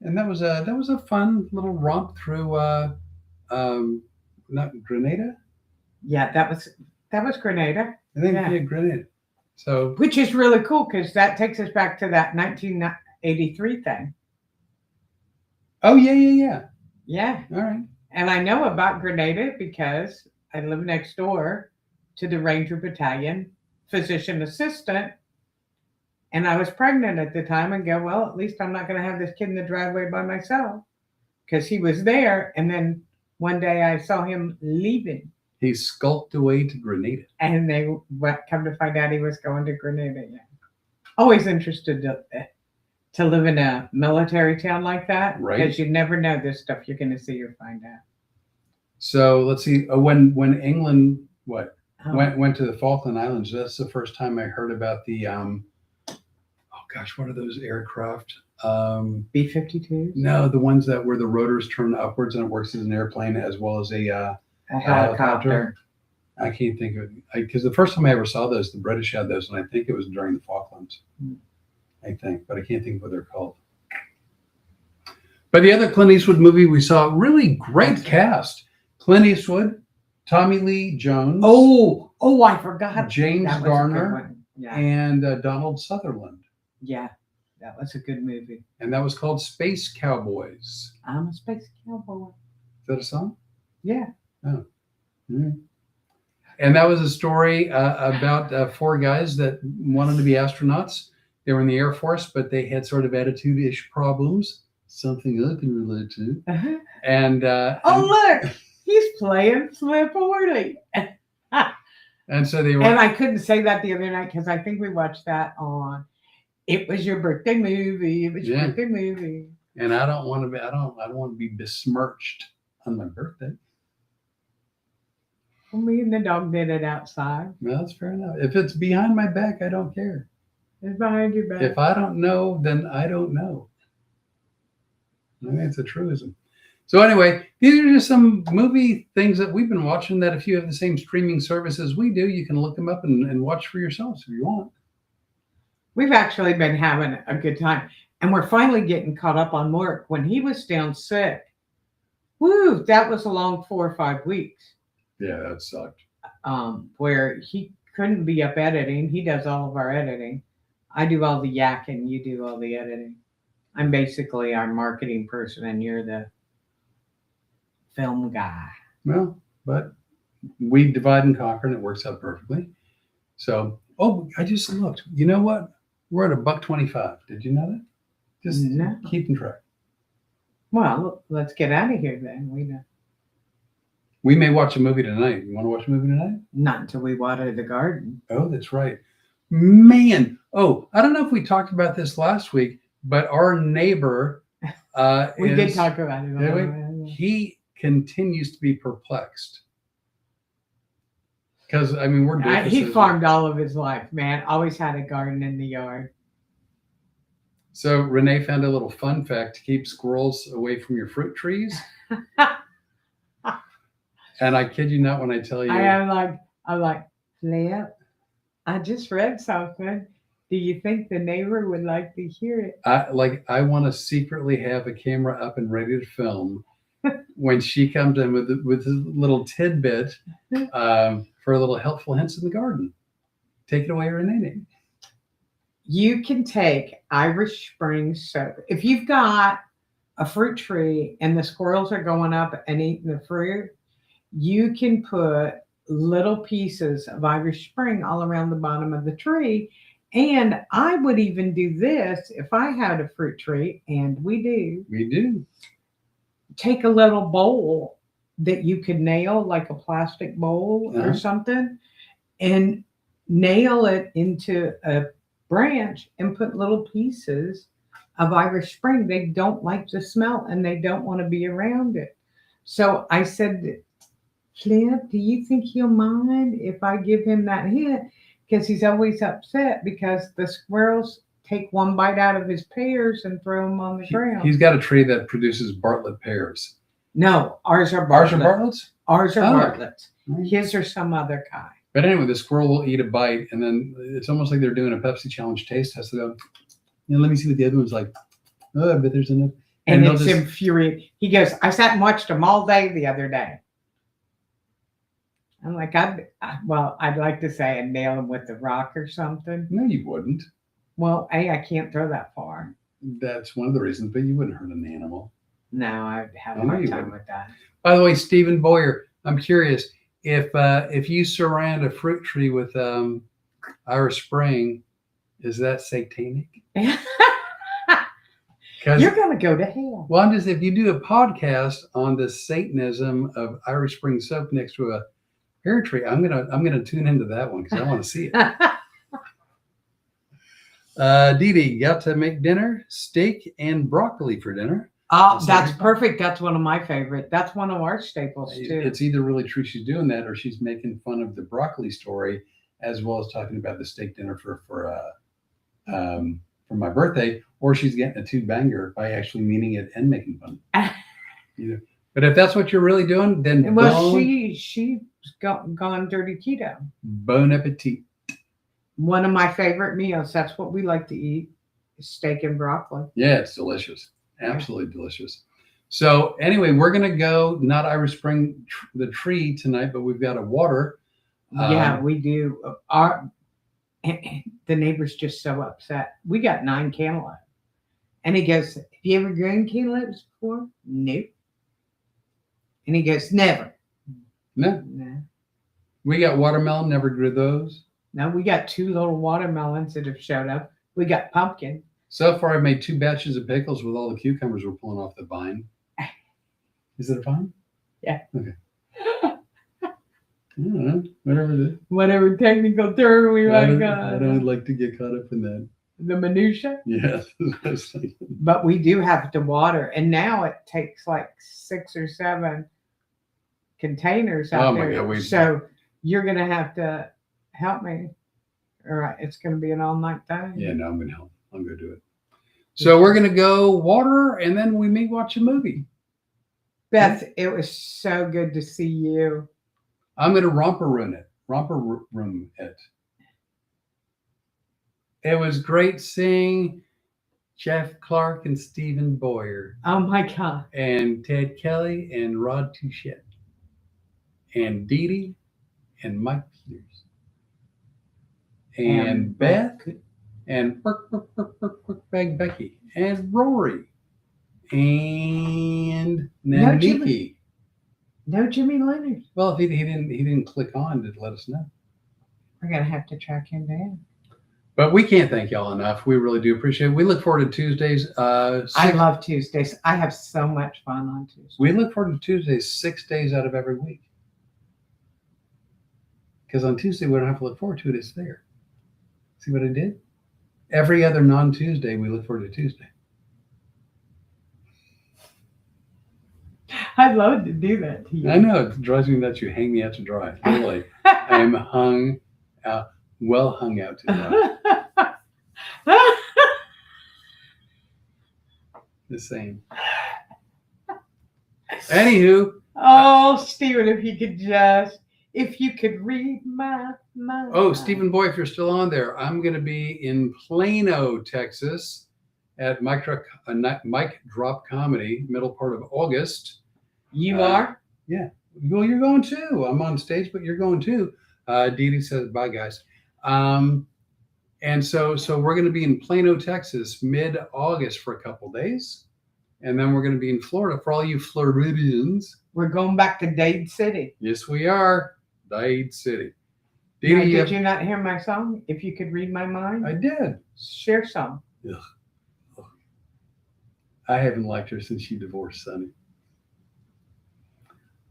And that was a fun little romp through not Grenada? Yeah, that was Grenada. I think Grenada. So which is really cool because that takes us back to that 1983 thing. Oh yeah. Yeah. All right. And I know about Grenada because I live next door to the Ranger Battalion physician assistant. And I was pregnant at the time and go, well, at least I'm not going to have this kid in the driveway by myself because he was there. And then one day I saw him leaving. He skulked away to Grenada. And they come to find out he was going to Grenada. Yeah. Always interested to live in a military town like that. Right. Because you never know this stuff you're going to see or find out. So let's see. When England went to the Falkland Islands, that's the first time I heard about the what are those aircraft? B-52s? No, the ones that where the rotors turn upwards and it works as an airplane as well as a helicopter. I can't think of it because the first time I ever saw those, the British had those, and I think it was during the Falklands. I think, but I can't think of what they're called. But the other Clint Eastwood movie we saw, really great cast. Clint Eastwood, Tommy Lee Jones. Oh, I forgot. James Garner yeah. and Donald Sutherland. Yeah, that was a good movie. And that was called Space Cowboys. I'm a space cowboy. Is that a song? Yeah. Oh. Mm-hmm. And that was a story about 4 guys that wanted to be astronauts. They were in the Air Force, but they had sort of attitude-ish problems, something I can relate to. Uh-huh. And look, he's playing Flip 40. And so they were. And I couldn't say that the other night because I think we watched that on. It was your birthday movie. It was your birthday movie. And I don't want to be besmirched on my birthday. Well, me and the dog did it outside. Well, that's fair enough. If it's behind my back, I don't care. It's behind your back. If I don't know, then I don't know. I think it's a truism. So anyway, these are just some movie things that we've been watching that if you have the same streaming service as we do, you can look them up and watch for yourselves if you want. We've actually been having a good time. And we're finally getting caught up on work. When he was down sick, that was a long 4 or 5 weeks. Yeah, that sucked. Where he couldn't be up editing. He does all of our editing. I do all the yakking. You do all the editing. I'm basically our marketing person and you're the film guy. Well, but we divide and conquer and it works out perfectly. So, I just looked. You know what? We're at $1.25. Did you know that? Just keeping track. Well, let's get out of here then. We may watch a movie tonight. You want to watch a movie tonight? Not until we water the garden. Oh, that's right. Man. Oh, I don't know if we talked about this last week, but our neighbor we did talk about it. He continues to be perplexed Because I mean, we're He doofuses. farmed all of his life, man. Always had a garden in the yard. So Renee found a little fun fact to keep squirrels away from your fruit trees. And I kid you not when I tell you, I'm like, Flip, I just read something. Do you think the neighbor would like to hear it? I want to secretly have a camera up and ready to film when she comes in with a little tidbit for a little helpful hints in the garden. Take it away, Renee. You can take Irish Spring soap. If you've got a fruit tree and the squirrels are going up and eating the fruit, you can put little pieces of Irish Spring all around the bottom of the tree. And I would even do this if I had a fruit tree, and we do. We do. Take a little bowl that you could nail, like a plastic bowl or something, and nail it into a branch and put little pieces of Irish Spring. They don't like the smell and they don't want to be around it. So I said, Flip, do you think he'll mind if I give him that hint? Because he's always upset because the squirrels take one bite out of his pears and throw them on the ground. He's got a tree that produces Bartlett pears. No, ours are Ours Bartlett. are Bartletts? Ours are Bartletts. Nice. His are some other kind. But anyway, the squirrel will eat a bite, and then it's almost like they're doing a Pepsi challenge taste test. They go, let me see what the other one's like. Oh, I bet there's enough. And it's infuriating. He goes, I sat and watched them all day the other day. I'm like, I'd like to say I'd nail him with a rock or something. No, you wouldn't. Well, I can't throw that far. That's one of the reasons, but you wouldn't hurt an animal. No, I'd have a hard time with that. By the way, Stephen Boyer, I'm curious, if you surround a fruit tree with Irish Spring, is that satanic? You're going to go to hell. Well, if you do a podcast on the Satanism of Irish Spring soap next to a pear tree, I'm gonna tune into that one because I want to see it. Dee Dee got to make dinner, steak and broccoli for dinner. Oh, that's perfect. That's one of my favorite. That's one of our staples too. It's either really true she's doing that or she's making fun of the broccoli story, as well as talking about the steak dinner for my birthday, or she's getting a two-banger by actually meaning it and making fun. But if that's what you're really doing, then she's gone dirty keto. Bon appetit. One of my favorite meals. That's what we like to eat: steak and broccoli. Yeah, it's delicious. Absolutely delicious. So anyway, we're gonna go not Irish Spring the tree tonight, but we've got a water. Yeah, we do. The neighbor's just so upset. We got 9 cantaloupe, and he goes, "Have you ever grown cantaloupes before?" Nope. And he goes, "Never." No. We got watermelon. Never grew those. No, we got 2 little watermelons that have showed up. We got pumpkin. So far, I've made 2 batches of pickles with all the cucumbers we're pulling off the vine. Is it a vine? Yeah. Okay. I don't know. Whatever it is. Whatever technical term we like. I don't like to get caught up in that. The minutia. Yeah. But we do have to water, and now it takes like 6 or 7 containers out there. God, so you're gonna have to help me. All right, it's gonna be an all-night thing. Yeah, no, I'm gonna help. I'm gonna do it. So we're gonna go water, and then we may watch a movie. Beth, it was so good to see you. I'm gonna romper room it. It was great seeing Jeff Clark and Stephen Boyer. Oh my God. And Ted Kelly and Rod Touchette. And Dee Dee and Mike Peters. And Beth and Bag Becky and Rory and Nikki. No Jimmy Leonard. Well, he didn't click on to let us know. We're gonna have to track him down. But we can't thank y'all enough. We really do appreciate it. We look forward to Tuesdays. I love Tuesdays. I have so much fun on Tuesdays. We look forward to Tuesdays 6 days out of every week. Because on Tuesday, we don't have to look forward to it. It's there. See what I did? Every other non-Tuesday, we look forward to Tuesday. I'd love to do that to you. I know it drives me nuts. You hang me out to dry. Really, I am hung out, well hung out to dry. The same. Anywho, Oh, Stephen, if you could read my mind. oh, Stephen Boy, if you're still on there, I'm going to be in Plano, Texas, at Mike Drop Comedy, middle part of August. You are? Yeah. Well, you're going too. I'm on stage, but you're going too. Dee Dee says, bye, guys. And so we're going to be in Plano, Texas, mid-August for a couple days. And then we're going to be in Florida for all you Floridians. We're going back to Dade City. Yes, we are. Dade City. Dee Now, Dee, did you not hear my song? If you could read my mind? I did. Share some. Ugh. I haven't liked her since she divorced Sonny.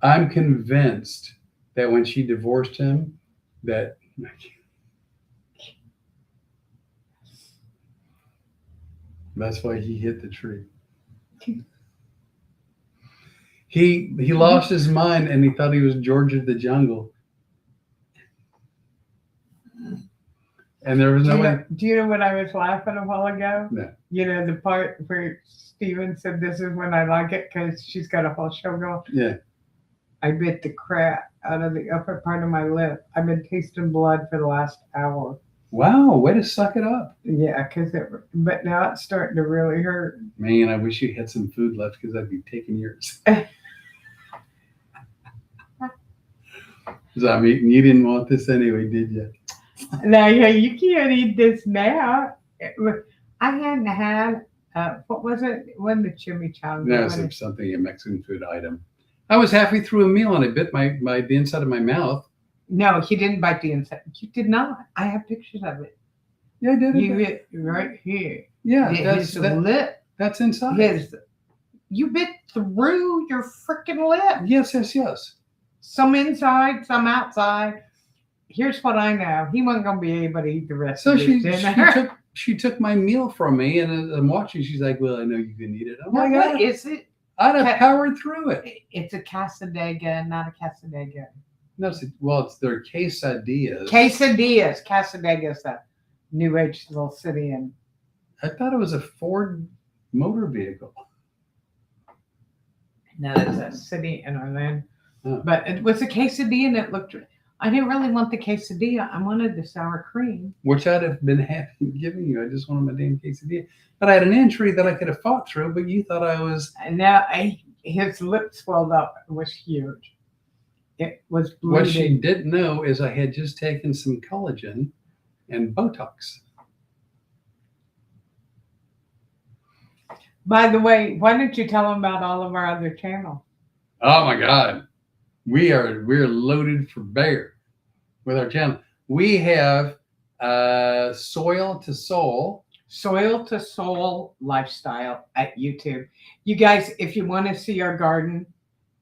I'm convinced that when she divorced him, that that's why he hit the tree. He lost his mind and he thought he was George of the Jungle. And there was no way. Do you know what I was laughing a while ago? No. You know, the part where Steven said, this is when I like it because she's got a whole show going. Yeah. I bit the crap out of the upper part of my lip. I've been tasting blood for the last hour. Wow, way to suck it up. Yeah, but now it's starting to really hurt. Man, I wish you had some food left because I'd be taking yours. So I'm eating. You didn't want this anyway, did you? Now, yeah, you can't eat this now. I hadn't had, what was it? When the chimichanga. No, it's something, a Mexican food item. I was halfway through a meal and I bit the inside of my mouth. No, he didn't bite the inside. You did not. I have pictures of it. Yeah, I did. You bit right here. Yeah, his lip. That's inside. You bit through your freaking lip. Yes. Some inside, some outside. Here's what I know. He wasn't going to be able to eat the rest So of his dinner. she took my meal from me, and I'm watching. She's like, "Well, I know you can eat it." I'm like, What is it? I'd have powered through it. It's a quesadilla, not a quesadilla. No, it's their quesadillas. Quesadillas. Quesadillas, that new age little city in. I thought it was a Ford motor vehicle. No, it's a city in Orlando. Oh. But it was a quesadilla and it looked. I didn't really want the quesadilla. I wanted the sour cream. Which I'd have been happy giving you. I just wanted my damn quesadilla. But I had an entry that I could have fought through, but you thought I was. And now his lip swelled up. It was huge. It was bleeding. What she didn't know is I had just taken some collagen and Botox. By the way, why don't you tell them about all of our other channels? Oh my God. We're loaded for bear with our channel. We have Soil to Soul lifestyle at YouTube. You guys, if you want to see our garden,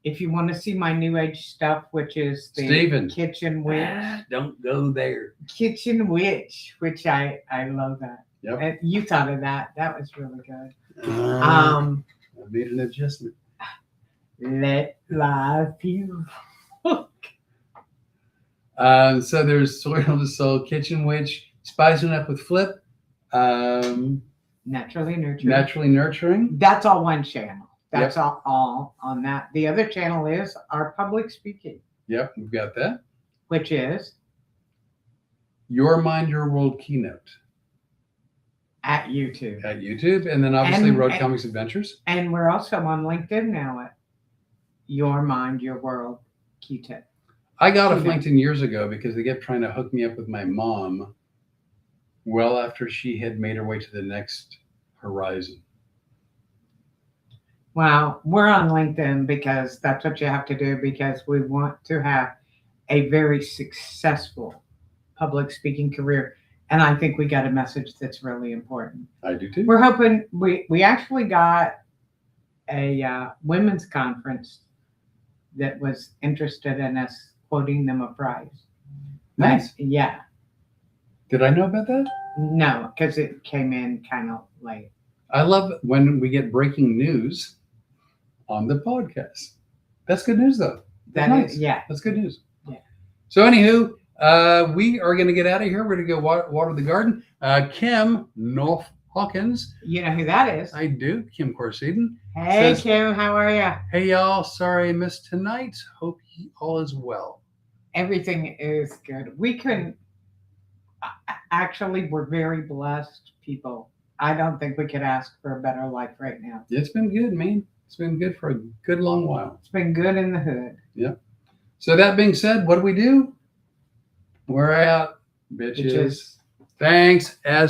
if you want to see my new age stuff, which is the kitchen witch. Don't go there. Kitchen witch, which I love that. Yep. And you thought of that. That was really good. I made an adjustment. Let life feel. So there's Soil to Soul, Kitchen Witch, Spicing Up with Flip, Naturally Nurturing. That's all one channel. That's all on that. The other channel is our public speaking. Yep, we've got that. Which is Your Mind, Your World Keynote. At YouTube. And then obviously Road Comics Adventures. And we're also on LinkedIn now at Your Mind, Your World Keynote. I got off LinkedIn years ago because they kept trying to hook me up with my mom well after she had made her way to the next horizon. Wow. We're on LinkedIn because that's what you have to do because we want to have a very successful public speaking career. And I think we got a message that's really important. I do too. We're hoping we actually got a women's conference that was interested in us quoting them a prize. Nice. Yeah. Did I know about that? No, because it came in kind of late. I love when we get breaking news on the podcast. That's good news, though. That That's is, yeah. That's good news. Yeah. So, anywho, we are going to get out of here. We're going to go water the garden. Kim North Hawkins. You know who that is? I do. Kim Corseiden. Hey, says, Kim, how are you? Hey, y'all. Sorry I missed tonight. Hope all is well. Everything is good. We couldn't, actually, we're very blessed people. I don't think we could ask for a better life right now. It's been good, man. It's been good for a good long while. It's been good in the hood. Yep. So that being said, what do? We're out, bitches. Thanks as